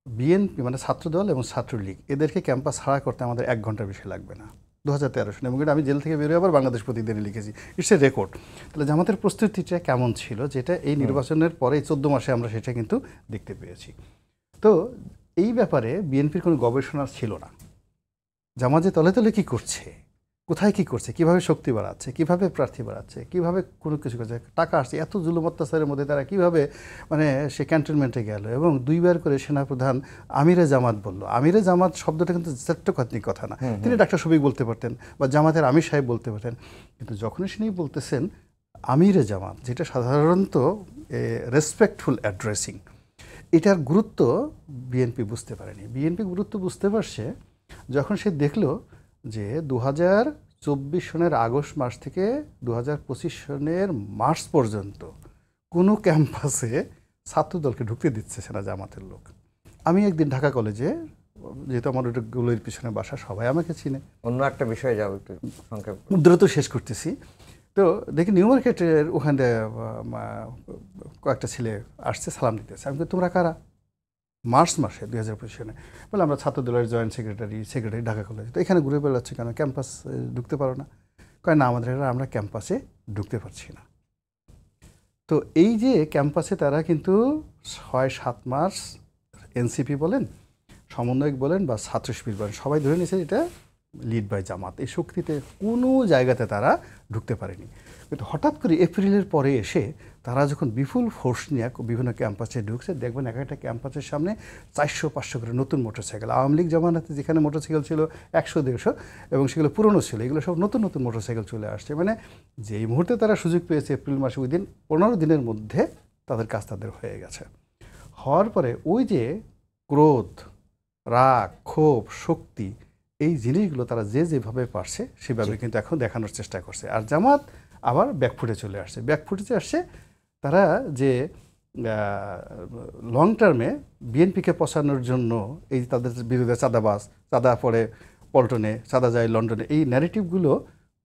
Speaker 2: বিএনপি মানে ছাত্রদল এবং ছাত্রলীগ এদেরকে ক্যাম্পাস ছাড়া করতে আমাদের 1 ঘন্টার বেশি লাগবে না। 2013 সনে, এবং এটা আমি জেল থেকে বেরোয় আবার বাংলাদেশ প্রতিদিনে লিখেছি, ইটস এ রেকর্ড। তাহলে জামাতের প্রস্তুতিটা কেমন ছিল, যেটা এই নির্বাচনের পরে 14 মাসে আমরা সেটা কিন্তু দেখতে পেয়েছি। তো এই ব্যাপারে বিএনপির কোনো গবেষণা ছিল না। জামাত যে তলে তলে কী করছে, কোথায় কী করছে, কীভাবে শক্তি বাড়াচ্ছে, কীভাবে প্রার্থী বাড়াচ্ছে, কীভাবে কোনো কিছু করছে, টাকা আসছে, এত জুলুম অত্যাচারের মধ্যে তারা কীভাবে মানে সে ক্যান্টনমেন্টে গেল এবং 2 বার করে সেনাপ্রধান আমিরে জামাত বলল। আমিরে জামাত শব্দটা কিন্তু চট্টকাত্মিক কথা না, তিনি ডাক্তার শফিক বলতে পারতেন বা জামাতের আমির সাহেব বলতে পারতেন, কিন্তু যখনই তিনি বলতেছেন আমিরে জামাত, যেটা সাধারণত রেসপেক্টফুল অ্যাড্রেসিং, এটার গুরুত্ব বিএনপি বুঝতে পারেনি। বিএনপি গুরুত্ব বুঝতে পারছে যখন সে দেখলো যে 2024 সনের আগস্ট মাস থেকে 2025 সনের মার্চ পর্যন্ত কোনো ক্যাম্পাসে ছাত্রদলকে ঢুকতে দিচ্ছে না জামাতের লোক। আমি একদিন ঢাকা কলেজে, যেহেতু আমার ওটা গুলোর পিছনে বাসা, সবাই আমাকে চিনে,
Speaker 1: অন্য একটা বিষয়ে যাও একটু সংক্ষেপ,
Speaker 2: দ্রুত শেষ করতেছি। তো দেখি নিউ মার্কেটের ওখানে কয়েকটা ছেলে আসছে, সালাম দিতেছে। আমি বলি, তোমরা কারা? মার্চ মাসে 2025 সনে বলে আমরা ছাত্রদলের জয়েন্ট সেক্রেটারি ঢাকা কলেজ। তো এখানে ঘুরে বেড়াচ্ছে কেন, ক্যাম্পাস ঢুকতে পারো না? কয় না, আমাদের আমরা ক্যাম্পাসে ঢুকতে পারছি না। তো এই যে ক্যাম্পাসে তারা কিন্তু 6-7 মাস এনসিপি বলেন, সমন্বয়ক বলেন বা ছাত্র শিবির বলেন, সবাই ধরে নিয়েছে এটা লিড বাই জামাত। এই শক্তিতে কোনো জায়গাতে তারা ঢুকতে পারেনি। কিন্তু হঠাৎ করে এপ্রিলের পরে এসে তারা যখন বিপুল ফোর্স নিয়ে বিভিন্ন ক্যাম্পাসে ঢুকছে, দেখবেন এক একটা ক্যাম্পাসের সামনে 400-500 করে নতুন মোটরসাইকেল। আওয়ামী লীগ জামানাতে যেখানে মোটরসাইকেল ছিল 100-150 এবং সেগুলো পুরনো ছিল, এগুলো সব নতুন নতুন মোটরসাইকেল চলে আসছে। মানে যেই মুহূর্তে তারা সুযোগ পেয়েছে এপ্রিল মাসে, ওই দিন 15 দিনের মধ্যে তাদের কাজ তাদের হয়ে গেছে। হওয়ার পরে ওই যে ক্রোধ, রাগ, ক্ষোভ, শক্তি, এই জিনিসগুলো তারা যেভাবে পারছে সেভাবে কিন্তু এখন দেখানোর চেষ্টা করছে। আর জামাত আবার ব্যাকফুটে চলে আসছে। ব্যাকফুটে আসছে তারা যে লং টার্মে বিএনপিকে পচানোর জন্য এই তাদের বিরুদ্ধে চাঁদাবাজ, চাঁদা পড়ে পল্টনে, চাঁদা যায় লন্ডনে, এই ন্যারেটিভগুলো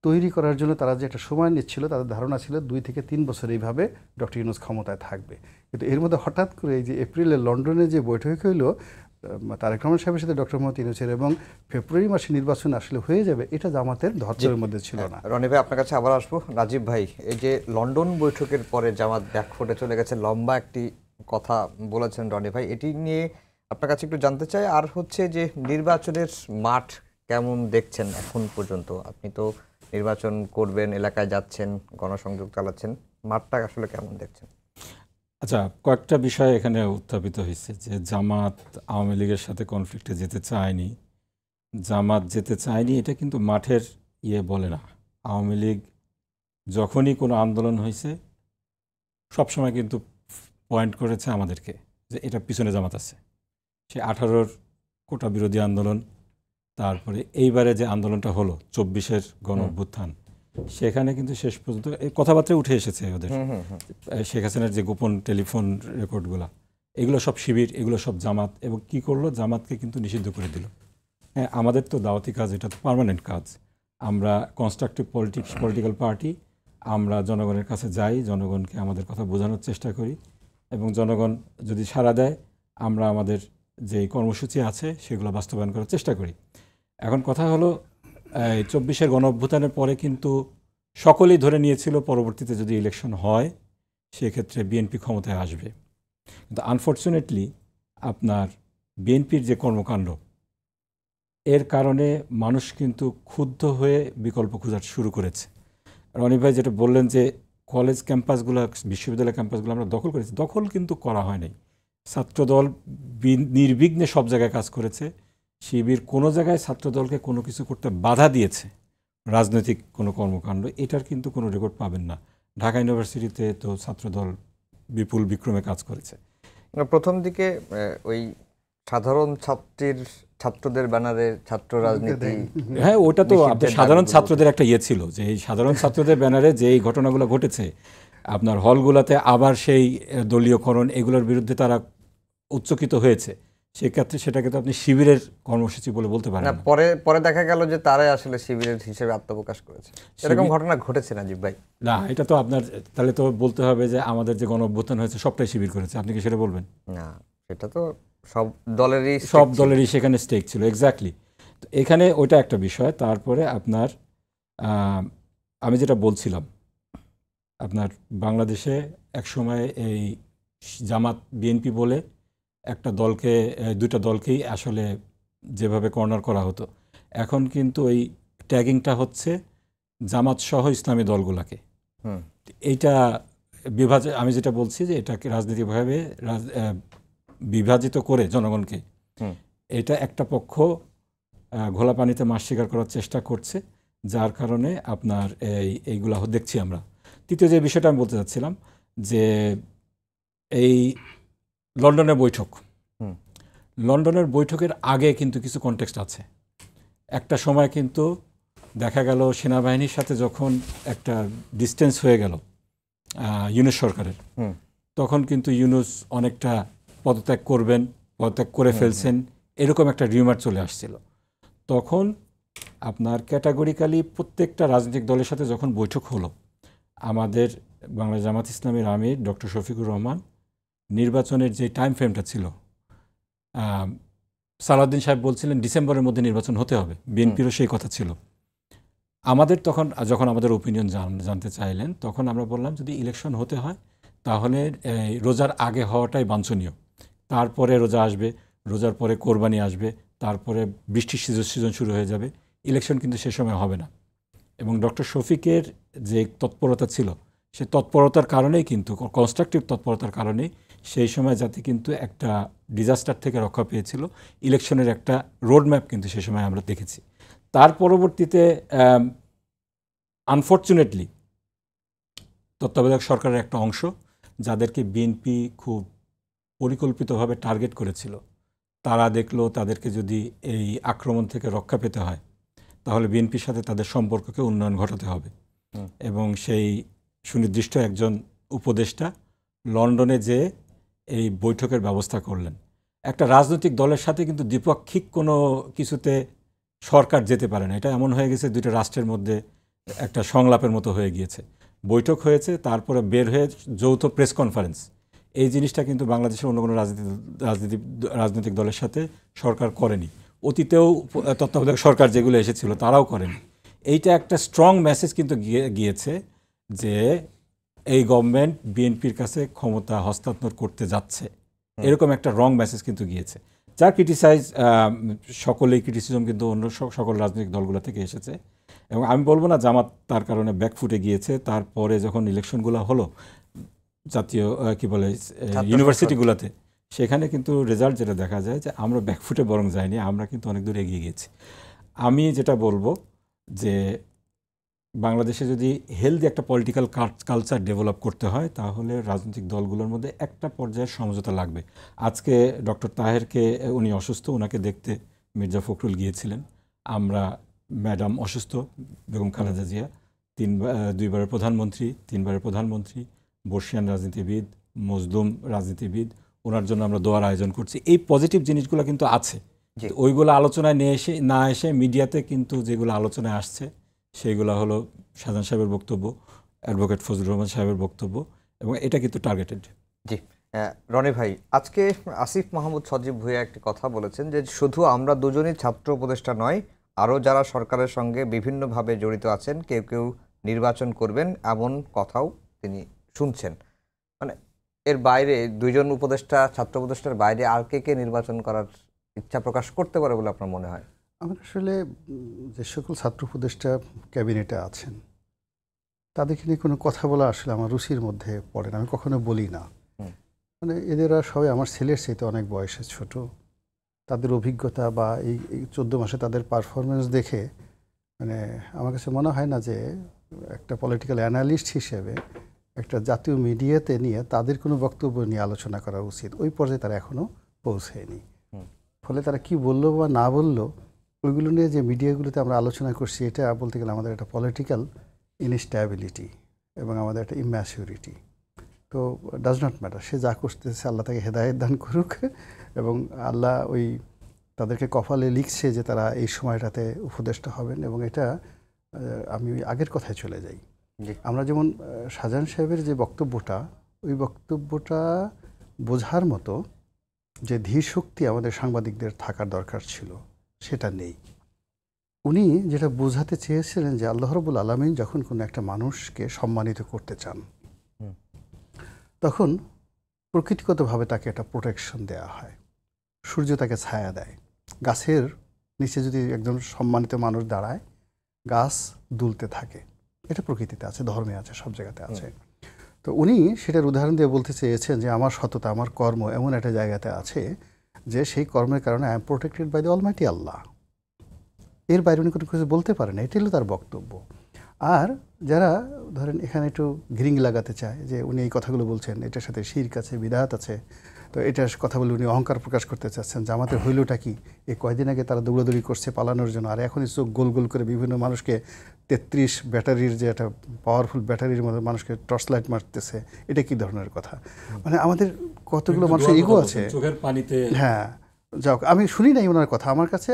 Speaker 2: তৈরি করার জন্য তারা যে একটা সময় নিচ্ছিল, তাদের ধারণা ছিল 2 থেকে 3 বছর এইভাবে ডক্টর ইউনূস ক্ষমতায় থাকবে। কিন্তু এর মধ্যে হঠাৎ করে এই যে এপ্রিলে লন্ডনে যে বৈঠক হইল তারেক রহমান সাহেবের সাথে ডক্টর মোহাম্মদ ইউনূসের, এবং ফেব্রুয়ারি মাসে নির্বাচন আসলে হয়ে যাবে, এটা জামাতের ধর্মের মধ্যে ছিল না।
Speaker 1: রনি ভাই, আপনার কাছে আবার আসবো। রাজীব ভাই, এই যে লন্ডন বৈঠকের পরে জামাত ব্যাকফুটে চলে গেছে, লম্বা একটি কথা বলেছেন রনি ভাই, এটি নিয়ে আপনার কাছে একটু জানতে চাই। আর হচ্ছে যে নির্বাচনের মাঠ কেমন দেখছেন এখন পর্যন্ত? আপনি তো নির্বাচন করবেন, এলাকায় যাচ্ছেন, গণসংযোগ চালাচ্ছেন, মাঠটা আসলে কেমন দেখছেন?
Speaker 3: আচ্ছা, কয়েকটা বিষয় এখানে উত্থাপিত হয়েছে যে জামাত আওয়ামী লীগের সাথে কনফ্লিক্টে যেতে চায়নি, জামাত যেতে চায়নি, এটা কিন্তু মাঠের বলে না। আওয়ামী লীগ যখনই কোনো আন্দোলন হয়েছে সবসময় কিন্তু পয়েন্ট করেছে আমাদেরকে যে এটা পিছনে জামাত আছে। সে 18-র কোটা বিরোধী আন্দোলন, তারপরে এইবারে যে আন্দোলনটা হলো 24-এর গণ অভ্যুত্থান, সেখানে কিন্তু শেষ পর্যন্ত এই কথাবার্তা উঠে এসেছে ওদের। শেখ হাসিনার যে গোপন টেলিফোন রেকর্ডগুলো, এগুলো সব শিবির, এগুলো সব জামাত। এবং কি করলো, জামাতকে কিন্তু নিষিদ্ধ করে দিল। হ্যাঁ, আমাদের তো দাওয়াতি কাজ, এটা তো পার্মানেন্ট কাজ। আমরা কনস্ট্রাকটিভ পলিটিক্যাল পার্টি, আমরা জনগণের কাছে যাই, জনগণকে আমাদের কথা বোঝানোর চেষ্টা করি, এবং জনগণ যদি সাড়া দেয় আমরা আমাদের যে কর্মসূচি আছে সেগুলো বাস্তবায়ন করার চেষ্টা করি। এখন কথা হলো, 24-এর গণ অভ্যুত্থানের পরে কিন্তু সকলেই ধরে নিয়েছিল পরবর্তীতে যদি ইলেকশন হয় সেক্ষেত্রে বিএনপি ক্ষমতায় আসবে। কিন্তু আনফর্চুনেটলি আপনার বিএনপির যে কর্মকাণ্ড, এর কারণে মানুষ কিন্তু ক্ষুব্ধ হয়ে বিকল্প খোঁজা শুরু করেছে। রনি ভাই যেটা বললেন যে কলেজ ক্যাম্পাসগুলো, বিশ্ববিদ্যালয় ক্যাম্পাসগুলো আমরা দখল করেছি, দখল কিন্তু করা হয় নাই। ছাত্রদল নির্বিঘ্নে সব জায়গায় কাজ করেছে। শিবির কোনো জায়গায় ছাত্রদলকে কোনো কিছু করতে বাধা দিয়েছে, রাজনৈতিক কোনো কর্মকাণ্ড, এটার কিন্তু কোনো রেকর্ড পাবেন না। ঢাকা ইউনিভার্সিটিতে তো ছাত্রদল বিপুল বিক্রমে কাজ করেছে।
Speaker 1: প্রথম দিকে ওই সাধারণ ছাত্রীর ছাত্রদের ব্যানারে ছাত্র রাজনীতি,
Speaker 3: হ্যাঁ ওটা তো
Speaker 1: নিষিদ্ধের
Speaker 3: আপনার সাধারণ
Speaker 1: দাবিগুলো
Speaker 3: ছাত্রদের একটা ইয়ে ছিল যে এই সাধারণ ছাত্রদের ব্যানারে যে এই ঘটনাগুলো ঘটেছে আপনার হলগুলোতে আবার সেই দলীয়করণ এগুলোর বিরুদ্ধে তারা উচ্চকিত হয়েছে, সেক্ষেত্রে সেটাকে তো আপনি শিবিরের কর্মসূচি বলে বলতে পারেন
Speaker 1: না
Speaker 3: না।
Speaker 1: পরে পরে দেখা গেল যে তারাই আসলে শিবিরের হিসেবে আত্মপ্রকাশ করেছে, এরকম ঘটনা ঘটেছে নাজিব ভাই?
Speaker 3: না এটা তো আপনার তাহলে তো বলতে হবে যে আমাদের যে গণঅভ্যুত্থান হয়েছে সবটাই শিবির করেছে, আপনি কি সেটা বলবেন?
Speaker 1: না, সেটা তো সব দলেরই
Speaker 3: সব দলেরই সেখানে স্টেক ছিল, এক্স্যাক্টলি। তো এখানে ওইটা একটা বিষয়। তারপরে আপনার আমি যেটা বলছিলাম আপনার বাংলাদেশে একসময় এই জামাত বিএনপি বলে একটা দলকে দুইটা দলকেই আসলে যেভাবে কর্নার করা হতো, এখন কিন্তু এই ট্যাগিংটা হচ্ছে জামাত সহ ইসলামী দলগুলোকে। এইটা আমি যেটা বলছি যে এটাকে রাজনীতিভাবে বিভাজিত করে জনগণকে, এটা একটা পক্ষ ঘোলা পানিতে মাছ শিকার করার চেষ্টা করছে, যার কারণে আপনার এইগুলা দেখছি আমরা। তৃতীয় যে বিষয়টা আমি বলতে চাচ্ছিলাম যে এই লন্ডনের বৈঠকের আগে কিন্তু কিছু কনটেক্সট আছে। একটা সময় কিন্তু দেখা গেল সেনাবাহিনীর সাথে যখন একটা ডিস্টেন্স হয়ে গেল ইউনূস সরকারের, তখন কিন্তু ইউনূস অনেকটা পদত্যাগ করে ফেলছেন, এরকম একটা রিউমার চলে আসছিল। তখন আপনার ক্যাটাগরিক্যালি প্রত্যেকটা রাজনৈতিক দলের সাথে যখন বৈঠক হলো, আমাদের বাংলা জামাত ইসলামীর আমির ডক্টর শফিকুর রহমান নির্বাচনের যে টাইম ফ্রেমটা ছিল, সালাউদ্দিন সাহেব বলছিলেন ডিসেম্বরের মধ্যে নির্বাচন হতে হবে, বিএনপিরও সেই কথা ছিল। আমাদের যখন আমাদের ওপিনিয়ন জানতে চাইলেন, তখন আমরা বললাম যদি ইলেকশন হতে হয় তাহলে রোজার আগে হওয়াটাই বাঞ্ছনীয়, তারপরে রোজা আসবে, রোজার পরে কোরবানি আসবে, তারপরে বৃষ্টির সিজন শুরু হয়ে যাবে, ইলেকশন কিন্তু সে সময় হবে না। এবং ডক্টর শফিকের যে তৎপরতা ছিল, সে তৎপরতার কারণেই কিন্তু কনস্ট্রাকটিভ তৎপরতার কারণেই সেই সময় জাতি কিন্তু একটা ডিজাস্টার থেকে রক্ষা পেয়েছিল। ইলেকশনের একটা রোড ম্যাপ কিন্তু সে সময় আমরা দেখেছি। তার পরবর্তীতে আনফর্চুনেটলি তত্ত্বাবধায়ক সরকারের একটা অংশ, যাদেরকে বিএনপি খুব পরিকল্পিতভাবে টার্গেট করেছিল, তারা দেখলো তাদেরকে যদি এই আক্রমণ থেকে রক্ষা পেতে হয় তাহলে বিএনপির সাথে তাদের সম্পর্ককে উন্নয়ন ঘটাতে হবে। এবং সেই সুনির্দিষ্ট একজন উপদেষ্টা লন্ডনে যে এই বৈঠকের ব্যবস্থা করলেন। একটা রাজনৈতিক দলের সাথে কিন্তু দ্বিপাক্ষিক কোনো কিছুতে সরকার যেতে পারে না, এটা এমন হয়ে গেছে দুটো রাষ্ট্রের মধ্যে একটা সংলাপের মতো হয়ে গিয়েছে। বৈঠক হয়েছে, তারপরে বের হয়ে যৌথ প্রেস কনফারেন্স, এই জিনিসটা কিন্তু বাংলাদেশের অন্য কোনো রাজনৈতিক দলের সাথে সরকার করেনি। অতীতেও তত্ত্বাবধায়ক সরকার যেগুলো এসেছিল তারাও করেনি। এইটা একটা স্ট্রং মেসেজ কিন্তু গিয়েছে যে এই গভর্নমেন্ট বিএনপির কাছে ক্ষমতা হস্তান্তর করতে যাচ্ছে, এরকম একটা রং মেসেজ কিন্তু গিয়েছে, যার সকলেই ক্রিটিসিজম কিন্তু অন্য সকল রাজনৈতিক দলগুলো থেকে এসেছে। এবং আমি বলবো না জামাত তার কারণে ব্যাকফুটে গিয়েছে। তারপরে যখন ইলেকশনগুলো হলো জাতীয় ইউনিভার্সিটিগুলোতে, সেখানে কিন্তু রেজাল্ট যেটা দেখা যায় যে আমরা ব্যাকফুটে বরং যাইনি, আমরা কিন্তু অনেক দূর এগিয়ে গেছি। আমি যেটা বলবো যে বাংলাদেশে যদি হেলদি একটা পলিটিক্যাল কালচার ডেভেলপ করতে হয় তাহলে রাজনৈতিক দলগুলোর মধ্যে একটা পর্যায়ের সমঝোতা লাগবে। আজকে ডক্টর তাহেরকে, উনি অসুস্থ, ওনাকে দেখতে মির্জা ফখরুল গিয়েছিলেন। আমরা ম্যাডাম অসুস্থ, বেগম খালেদা জিয়া, দুইবারের প্রধানমন্ত্রী, 3 বারের প্রধানমন্ত্রী, বর্ষিয়ান রাজনীতিবিদ, মজলুম রাজনীতিবিদ, ওনার জন্য আমরা দোয়ার আয়োজন করছি। এই পজিটিভ জিনিসগুলো কিন্তু আছে, ওইগুলো আলোচনায় না এসে মিডিয়াতে কিন্তু যেগুলো আলোচনায় আসছে সেইগুলো হলো শাহজাহান সাহেবের বক্তব্য, অ্যাডভোকেট ফজলুর রহমান সাহেবের বক্তব্য, এবং এটা কিন্তু টার্গেটেড।
Speaker 1: জি রনি ভাই, আজকে আসিফ মাহমুদ সজীব ভুঁইয়া একটি কথা বলেছেন যে শুধু আমরা দুজনই ছাত্র উপদেষ্টা নয়, আরও যারা সরকারের সঙ্গে বিভিন্নভাবে জড়িত আছেন কেউ কেউ নির্বাচন করবেন, এমন কথাও তিনি শুনছেন। মানে এর বাইরে দুইজন উপদেষ্টা, ছাত্র উপদেষ্টার বাইরে আর কে নির্বাচন করার ইচ্ছা প্রকাশ করতে পারে বলে আপনার মনে হয়?
Speaker 2: আমার আসলে যে সকল ছাত্র উপদেষ্টা ক্যাবিনেটে আছেন তাদেরকে নিয়ে কোনো কথা বলা আসলে আমার রুচির মধ্যে পড়ে না, আমি কখনো বলি না। মানে এদেরা সবাই আমার ছেলের চাইতে অনেক বয়সে ছোট, তাদের অভিজ্ঞতা বা এই 14 মাসে তাদের পারফরমেন্স দেখে মানে আমার কাছে মনে হয় না যে একটা পলিটিক্যাল অ্যানালিস্ট হিসেবে একটা জাতীয় মিডিয়াতে নিয়ে তাদের কোনো বক্তব্য নিয়ে আলোচনা করা উচিত। ওই পর্যায়ে তারা এখনও পৌঁছায়নি। ফলে তারা কি বললো বা না বললো ওইগুলো নিয়ে যে মিডিয়াগুলোতে আমরা আলোচনা করছি, এটা বলতে গেলে আমাদের একটা পলিটিক্যাল ইনস্ট্যাবিলিটি এবং আমাদের একটা ইম্যাচিউরিটি। তো ডাজ নট ম্যাটার, সে যা করতেছে আল্লাহ তাকে হেদায়েত দান করুক, এবং আল্লাহ ওই তাদেরকে কপালে লিখছে যে তারা এই সময়টাতে উপদেষ্টা হবেন। এবং এটা আমি আগের কথায় চলে যাই, আমরা যেমন শাহজাহান সাহেবের যে বক্তব্যটা, ওই বক্তব্যটা বোঝার মতো যে ধীর শক্তি আমাদের সাংবাদিকদের থাকার দরকার ছিল সেটা নেই। উনি যেটা বোঝাতে চেয়েছিলেন যে আল্লাহ রাব্বুল আলামিন যখন কোনো একটা মানুষকে সম্মানিত করতে চান তখন প্রকৃতিগতভাবে তাকে একটা প্রোটেকশন দেওয়া হয়, সূর্য তাকে ছায়া দেয়, গাছের নিচে যদি একজন সম্মানিত মানুষ দাঁড়ায় গাছ দুলতে থাকে, এটা প্রকৃতিতে আছে, ধর্মে আছে, সব জায়গাতে আছে। তো উনি সেটার উদাহরণ দিয়ে বলতে চেয়েছেন যে আমার সততা, আমার কর্ম এমন একটা জায়গাতে আছে যে সেই কর্মের কারণে I am protected by the almighty Allah. এর বাইরে উনি কোনো কিছু বলতে পারেন, এটাই হলো তার বক্তব্য। আর যারা ধরেন এখানে একটু গ্রিং লাগাতে চায় যে উনি এই কথাগুলো বলছেন, এটার সাথে শিরক আছে, বিদআত আছে, তো এটার কথা বলে উনি অহংকার প্রকাশ করতে চাচ্ছেন, জামাতের হইলটা কি, এই কয়দিন আগে তারা দৌড়াদৌড়ি করছে পালানোর জন্য, আর এখনই চোখ গোল গোল করে বিভিন্ন মানুষকে 33 ব্যাটারির যে একটা পাওয়ারফুল ব্যাটারির মধ্যে মানুষকে টর্চ লাইট মারতেছে, এটা কি ধরনের কথা? মানে আমাদের কতগুলো মানুষের ইগো আছে।
Speaker 3: চোখের পানিতে,
Speaker 2: হ্যাঁ, যাক আমি শুনি নাই ওনার কথা, আমার কাছে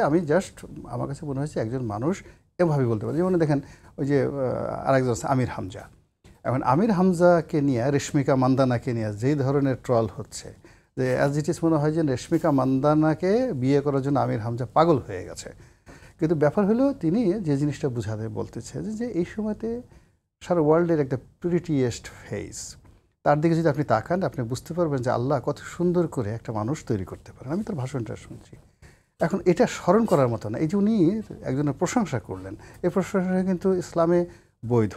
Speaker 2: আমার কাছে মনে হয়েছে একজন মানুষ এভাবে বলতে পারে। যেমন দেখেন ওই যে আরেকজন আছে আমির হামজা, এখন আমির হামজাকে নিয়ে, রেশমিকা মান্দানাকে নিয়ে যেই ধরনের ট্রল হচ্ছে, যে অ্যাজ ইট ইজ মনে হয় যে রেশমিকা মান্দানাকে বিয়ে করার জন্য আমির হামজা পাগল হয়ে গেছে। কিন্তু ব্যাপার হলো তিনি যে জিনিসটা বোঝাতে বলতেছে যে এই সময়তে সারা ওয়ার্ল্ডের একটা প্রিটিয়েস্ট ফেস, তার দিকে যদি আপনি তাকান আপনি বুঝতে পারবেন যে আল্লাহ কত সুন্দর করে একটা মানুষ তৈরি করতে পারেন। আমি তার ভাষণটা শুনছি, এখন এটা স্মরণ করার মতো না। এই যে উনি একজনের প্রশংসা করলেন, এই প্রশংসা কিন্তু ইসলামে বৈধ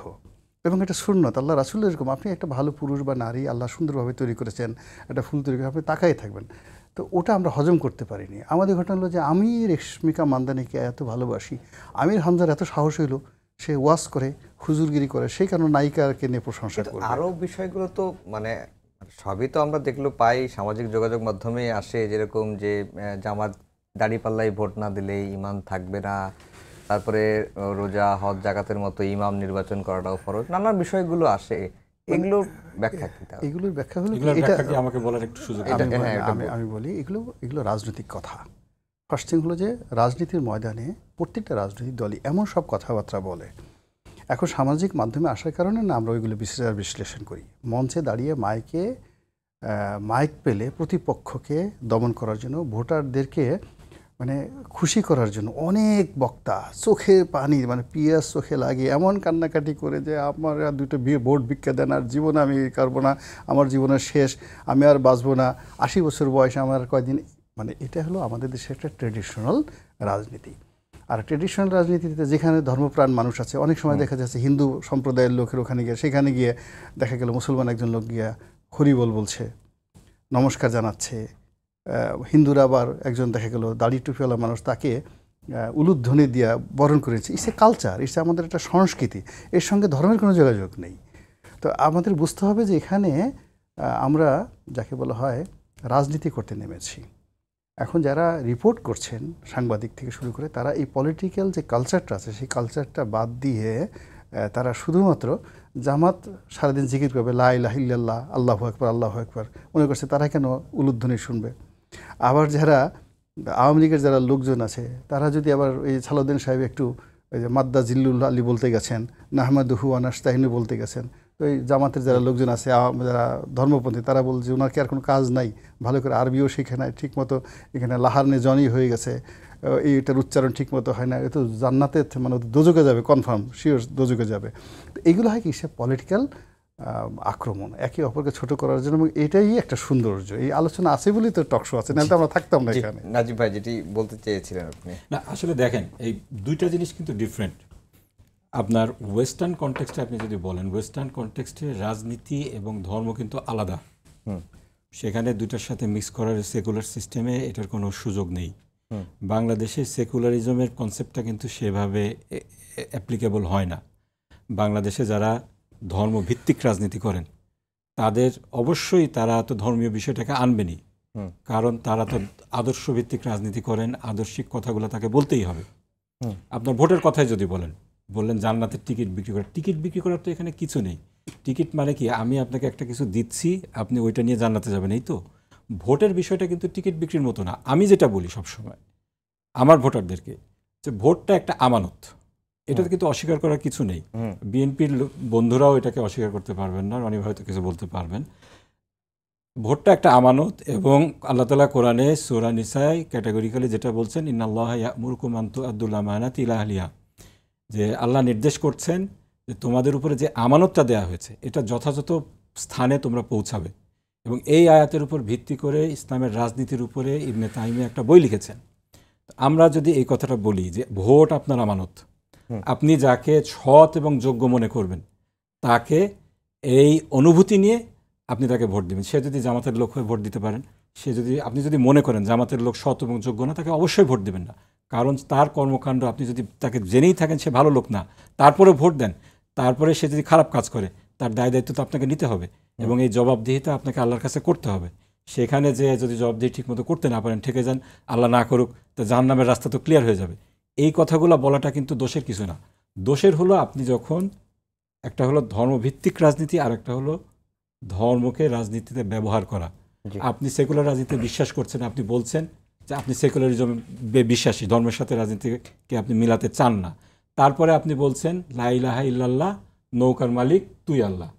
Speaker 2: এবং এটা সুন্নত। আল্লাহ রাসূল এরকম, আপনি একটা ভালো পুরুষ বা নারী আল্লাহ সুন্দরভাবে তৈরি করেছেন, একটা ফুল তৈরি করে আপনি তাকাই থাকবেন, তো ওটা আমরা হজম করতে পারিনি। আমাদের ঘটনা হলো যে আমি রেশমিকা মান্দানিকে এত ভালোবাসি, আমির হামজার এত সাহস হইল সে ওয়াজ করে, হুজুরগিরি করে, সেই কারণে নায়িকাকে নিয়ে প্রশংসা করে।
Speaker 1: আরও বিষয়গুলো তো মানে সবই তো আমরা দেখলো পাই সামাজিক যোগাযোগ মাধ্যমে আসে, যেরকম যে জামাত দাঁড়িপাল্লাই ভোট না দিলে ইমান থাকবে না, তারপরে রোজা, হজ, জাকাতের মতো ইমাম নির্বাচন করাটাও ফরজ, নানান বিষয়গুলো আসে। এগুলোর ব্যাখ্যা কি?
Speaker 2: এগুলোর ব্যাখ্যা হলো
Speaker 3: এটা আমাকে বলার একটু সুযোগ
Speaker 2: আমি বলি, এগুলো রাজনৈতিক কথা। ফার্স্ট থিং হলো যে রাজনীতির ময়দানে প্রত্যেকটা রাজনৈতিক দলই এমন সব কথাবার্তা বলে, এখন সামাজিক মাধ্যমে আসার কারণে না আমরা ওইগুলো বিশ্লেষণ করি। মঞ্চে দাঁড়িয়ে মাইক পেলে প্রতিপক্ষকে দমন করার জন্য, ভোটারদেরকে মানে খুশি করার জন্য অনেক বক্তা চোখে পানি, মানে পিয়াস চোখে লাগিয়ে এমন কান্নাকাটি করে যে আমার আর দুটো ভোট ভিক্ষা দেন, আর জীবনে আমি করবো না, আমার জীবনের শেষ, আমি আর বাঁচবো না, 80 বছর বয়সে আমার কয়দিন, মানে এটা হলো আমাদের দেশে একটা ট্রেডিশনাল রাজনীতি। আর ট্রেডিশনাল রাজনীতিতে যেখানে ধর্মপ্রাণ মানুষ আছে, অনেক সময় দেখা যাচ্ছে হিন্দু সম্প্রদায়ের লোকের ওখানে গিয়ে, সেখানে গিয়ে দেখা গেল মুসলমান একজন লোক গিয়া হরিবল বলছে, নমস্কার জানাচ্ছে। হিন্দুরা আবার একজন দেখা গেল দাড়ি টুপিওয়ালা মানুষ, তাকে উলুধ্বনি দিয়া বরণ করেছে। ইটস এ কালচার, ইটস আমাদের একটা সংস্কৃতি, এর সঙ্গে ধর্মের কোনো যোগাযোগ নেই। তো আমাদের বুঝতে হবে যে এখানে আমরা যাকে বলা হয় রাজনীতি করতে নেমেছি। এখন যারা রিপোর্ট করছেন সাংবাদিক থেকে শুরু করে, তারা এই পলিটিক্যাল যে কালচারটা আছে সেই কালচারটা বাদ দিয়ে তারা শুধুমাত্র জামাত সারাদিন জিকির করবে লা ইলাহা ইল্লাল্লাহ, আল্লাহু আকবার, আল্লাহু আকবার, মনে করছে তারা কেন উলুধ্বনি শুনবে। আবার যারা আওয়ামী লীগের যারা লোকজন আছে, তারা যদি আবার এই সালাউদ্দিন সাহেব একটু ওই যে মাদ্দা জিল্লুল আলী বলতে গেছেন, নাহমাদুহু ওয়া নাস্তাইনু বলতে গেছেন, তো এই জামাতের যারা লোকজন আছে, যারা ধর্মপন্থী, তারা বলছে ওনার কি আর কোনো কাজ নাই, ভালো করে আরবিও শিখে নাই ঠিক মতো, এখানে লাহারনে জনই হয়ে গেছে, এইটার উচ্চারণ ঠিক মতো হয় না, এ তো জান্নাতে মানে দোজকে যাবে, কনফার্ম শিওর দোজকে যাবে। তো এইগুলো হয় কি, সে পলিটিক্যাল আক্রমণ, একে অপরকে ছোট করার জন্য, এবং এটাই একটা সৌন্দর্য। এই আলোচনা আছে বলেই তো টকশো আছে, নাহলে তো আমরা থাকতাম না এখানে।
Speaker 1: নাজিব ভাই যেটি বলতে চেয়েছিলেন আপনি?
Speaker 3: না, আসলে দেখেন এই দুইটা জিনিস কিন্তু ডিফারেন্ট। আপনার ওয়েস্টার্ন কনটেক্সটে আপনি যদি বলেন, ওয়েস্টার্ন কনটেক্সটে রাজনীতি এবং ধর্ম কিন্তু আলাদা, সেখানে দুইটার সাথে মিক্স করার সেকুলার সিস্টেমে এটার কোনো সুযোগ নেই। বাংলাদেশে সেকুলারিজমের কনসেপ্টটা কিন্তু সেভাবে অ্যাপ্লিকেবল হয় না। বাংলাদেশে যারা ধর্মভিত্তিক রাজনীতি করেন তাদের অবশ্যই তারা তো ধর্মীয় বিষয়টাকে আনবেনই, কারণ তারা তো আদর্শ ভিত্তিক রাজনীতি করেন, আদর্শিক কথাগুলো তাকে বলতেই হবে। আপনার ভোটের কথাই যদি বললেন জান্নাতের টিকিট বিক্রি করার তো এখানে কিছু নেই। টিকিট মানে কি, আমি আপনাকে একটা কিছু দিচ্ছি, আপনি ওইটা নিয়ে জান্নাতে যাবেন, এই তো। ভোটের বিষয়টা কিন্তু টিকিট বিক্রির মতো না। আমি যেটা বলি সবসময় আমার ভোটারদেরকে, যে ভোটটা একটা আমানত, এটাতে কিন্তু অস্বীকার করার কিছু নেই। বিএনপির বন্ধুরাও এটাকে অস্বীকার করতে পারবেন না, রনি হয়তো কিছু বলতে পারবেন। ভোটটা একটা আমানত, এবং আল্লাহ তাআলা কোরআনে সূরা নিসায় ক্যাটাগরিক্যালি যেটা বলছেন, ইন্নাল্লাহা ইয়া'মুরুকুম আন তু'আদ্দুল আমানাতি ইলা আহলিহা, যে আল্লাহ নির্দেশ করছেন যে তোমাদের উপরে যে আমানতটা দেওয়া হয়েছে এটা যথাযথ স্থানে তোমরা পৌঁছাবে। এবং এই আয়াতের উপর ভিত্তি করে ইসলামের রাজনীতির উপরে ইবনে তাইমিয়া একটা বই লিখেছেন। আমরা যদি এই কথাটা বলি যে ভোট আপনার আমানত, আপনি যাকে সৎ এবং যোগ্য মনে করবেন তাকে এই অনুভূতি নিয়ে আপনি তাকে ভোট দেবেন। সে যদি জামাতের লোক হয়ে ভোট দিতে পারেন, আপনি যদি মনে করেন জামাতের লোক সৎ এবং যোগ্য না, তাকে অবশ্যই ভোট দেবেন না। কারণ তার কর্মকাণ্ড, আপনি যদি তাকে জেনেই থাকেন সে ভালো লোক না, তারপরে ভোট দেন, তারপরে সে যদি খারাপ কাজ করে তার দায় দায়িত্ব তো আপনাকে নিতে হবে, এবং এই জবাবদিহিতা আপনাকে আল্লাহর কাছে করতে হবে। সেখানে যে যদি জবাবদিহি ঠিকমতো করতে না পারেন, ঠেকে যান, আল্লাহ না করুক, তো জাহান্নামের রাস্তা তো ক্লিয়ার হয়ে যাবে। এই কথাগুলো বলাটা কিন্তু দোষের কিছু না। দোষের হলো আপনি যখন, একটা হলো ধর্মভিত্তিক রাজনীতি, আর একটা হলো ধর্মকে রাজনীতিতে ব্যবহার করা। আপনি সেকুলার রাজনীতিতে বিশ্বাস করছেন, আপনি বলছেন যে আপনি সেকুলারিজমে বিশ্বাসী, ধর্মের সাথে রাজনীতিকে আপনি মিলাতে চান না, তারপরে আপনি বলছেন লা ইলাহা ইল্লাল্লাহ, নৌকার মালিক তুই আল্লাহ।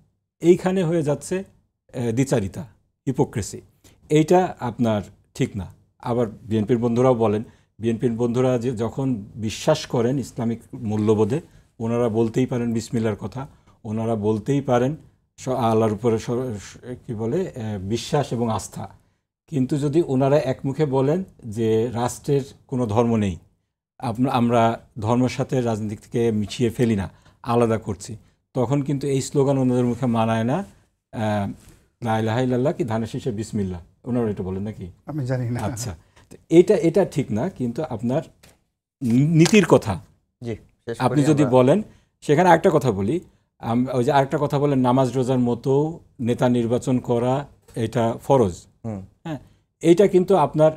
Speaker 3: এইখানে হয়ে যাচ্ছে দ্বিচারিতা, হিপোক্রেসি। এইটা আপনার ঠিক না। আবার বিএনপির বন্ধুরাও বলেন, বিএনপির বন্ধুরা যে যখন বিশ্বাস করেন ইসলামিক মূল্যবোধে, ওনারা বলতেই পারেন বিসমিল্লাহর কথা, ওনারা বলতেই পারেন আল্লাহর উপরে কি বলে বিশ্বাস এবং আস্থা। কিন্তু যদি ওনারা একমুখে বলেন যে রাষ্ট্রের কোনো ধর্ম নেই, আমরা ধর্মের সাথে রাজনীতিকে মিশিয়ে ফেলি না, আলাদা করছি, তখন কিন্তু এই স্লোগান ওনাদের মুখে মানায় না। লা ইলাহা ইল্লাল্লাহ কি ধানের শীষে বিসমিল্লাহ, ওনারা এটা বলেন নাকি
Speaker 2: আমি জানি না।
Speaker 3: আচ্ছা, এটা ঠিক না। কিন্তু আপনার নীতির কথা আপনি যদি বলেন, সেখানে আরেকটা কথা বলি, ওই যে আরেকটা কথা বলেন নামাজ রোজার মতো নেতা নির্বাচন করা এটা ফরজ। হ্যাঁ, এইটা কিন্তু আপনার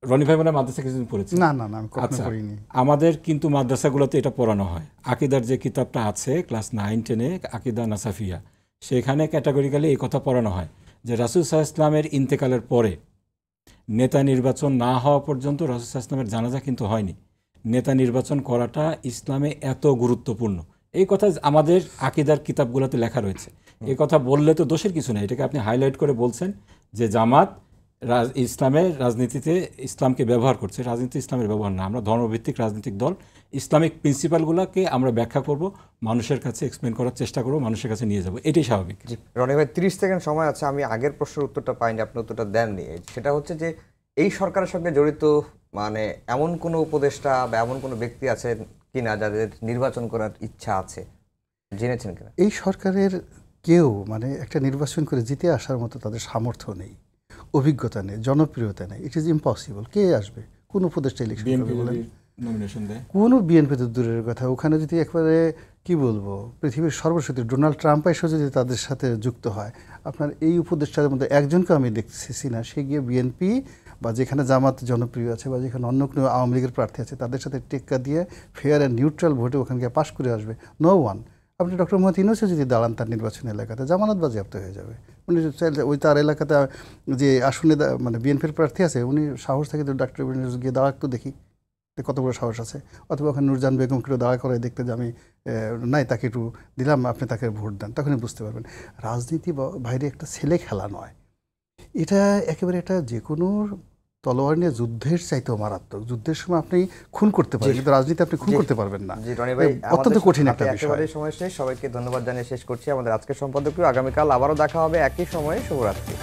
Speaker 3: রনি ভাই মানে মাদ্রাসা কিছুদিন পড়েছে
Speaker 2: না, আমি কখনো পড়িনি।
Speaker 3: আমাদের কিন্তু মাদ্রাসাগুলোতে এটা পড়ানো হয়। আকিদার যে কিতাবটা আছে ক্লাস 9-10-এ, আকিদা নাসাফিয়া, সেখানে ক্যাটাগরিক্যালি এই কথা পড়ানো হয় যে রাসূল সাল্লাল্লাহু আলাইহি ওয়াসাল্লামের ইন্তেকালের পরে নেতা নির্বাচন না হওয়া পর্যন্ত রাসূল সাল্লাল্লাহু আলাইহি ওয়াসাল্লামের জানাজা কিন্তু হয়নি। নেতা নির্বাচন করাটা ইসলামে এত গুরুত্বপূর্ণ, এই কথা আমাদের আকিদার কিতাবগুলোতে লেখা রয়েছে। এই কথা বললে তো দোষের কিছু নেই। এটাকে আপনি হাইলাইট করে বলছেন যে জামাত ইসলামের রাজনীতিতে ইসলামকে ব্যবহার করছে। রাজনীতি ইসলামের ব্যবহার না, আমরা ধর্মভিত্তিক রাজনৈতিক দল, ইসলামিক প্রিন্সিপালগুলোকে আমরা ব্যাখ্যা করব, মানুষের কাছে এক্সপ্লেন করার চেষ্টা করব, মানুষের কাছে নিয়ে যাব, এটাই স্বাভাবিক।
Speaker 1: জি রনি ভাই, 30 সেকেন্ড সময় আছে। আমি আগের প্রশ্নের উত্তরটা পাইনি, আপনি উত্তরটা দেননি। সেটা হচ্ছে যে এই সরকারের সঙ্গে জড়িত মানে এমন কোনো উপদেষ্টা বা এমন কোনো ব্যক্তি আছেন কিনা যাদের নির্বাচন করার ইচ্ছা আছে, জেনেছেন কিনা?
Speaker 2: এই সরকারের কেউ মানে একটা নির্বাচন করে জিতে আসার মতো তাদের সামর্থ্য নেই, অভিজ্ঞতা নেই, জনপ্রিয়তা নেই। It is impossible. কে আসবে? কোন উপদেষ্টা ইলেকশন করবে বলেন? কোনো বিএনপি তো দূরের কথা। ওখানে যদি একবারে কি বলবো, পৃথিবীর সর্বশক্তি ডোনাল্ড ট্রাম্প এসে যদি তাদের সাথে যুক্ত হয়, আপনার এই উপদেষ্টাদের মধ্যে একজনকে আমি দেখতেছি না সে গিয়ে বিএনপি বা যেখানে জামাত জনপ্রিয় আছে বা যেখানে অন্য কোনো আওয়ামী লীগের প্রার্থী আছে তাদের সাথে টেক্কা দিয়ে ফেয়ার অ্যান্ড নিউট্রাল ভোটে ওখানে গিয়ে পাশ করে আসবে। No one. আপনি ডক্টর মোহাম্মদ ইউনূসও যদি দাঁড়ান তার নির্বাচনী এলাকাতে, জামানত বাজেয়াপ্ত হয়ে যাবে। উনি চাইলে ওই তার এলাকাতে যে আসনে মানে বিএনপির প্রার্থী আছে, উনি সাহস থেকে তো ডক্টর ইউনূস গিয়ে দাঁড়াক তো দেখি কত বড় সাহস আছে। অথবা ওখানে নূরজাহান বেগমকে দাঁড়া করে দেখতে যে আমি নাই তাকে একটু দিলাম, আপনি তাকে ভোট দেন, তখনই বুঝতে পারবেন রাজনীতি বাইরে একটা ছেলে খেলা নয়। এটা একেবারে একটা যে কোনো তলোয়ার নিয়ে যুদ্ধের চাইতেও মারাত্মক। যুদ্ধের সময় আপনি খুন করতে পারেন, কিন্তু রাজনীতি আপনি খুন করতে পারবেন না। অত্যন্ত কঠিন একটা বিষয়।
Speaker 1: সময় শেষ। সবাইকে ধন্যবাদ জানিয়ে শেষ করছি আমাদের আজকের সম্পাদকীয়। আগামীকাল আবারও দেখা হবে একই সময়ে। শুভরাত্রি।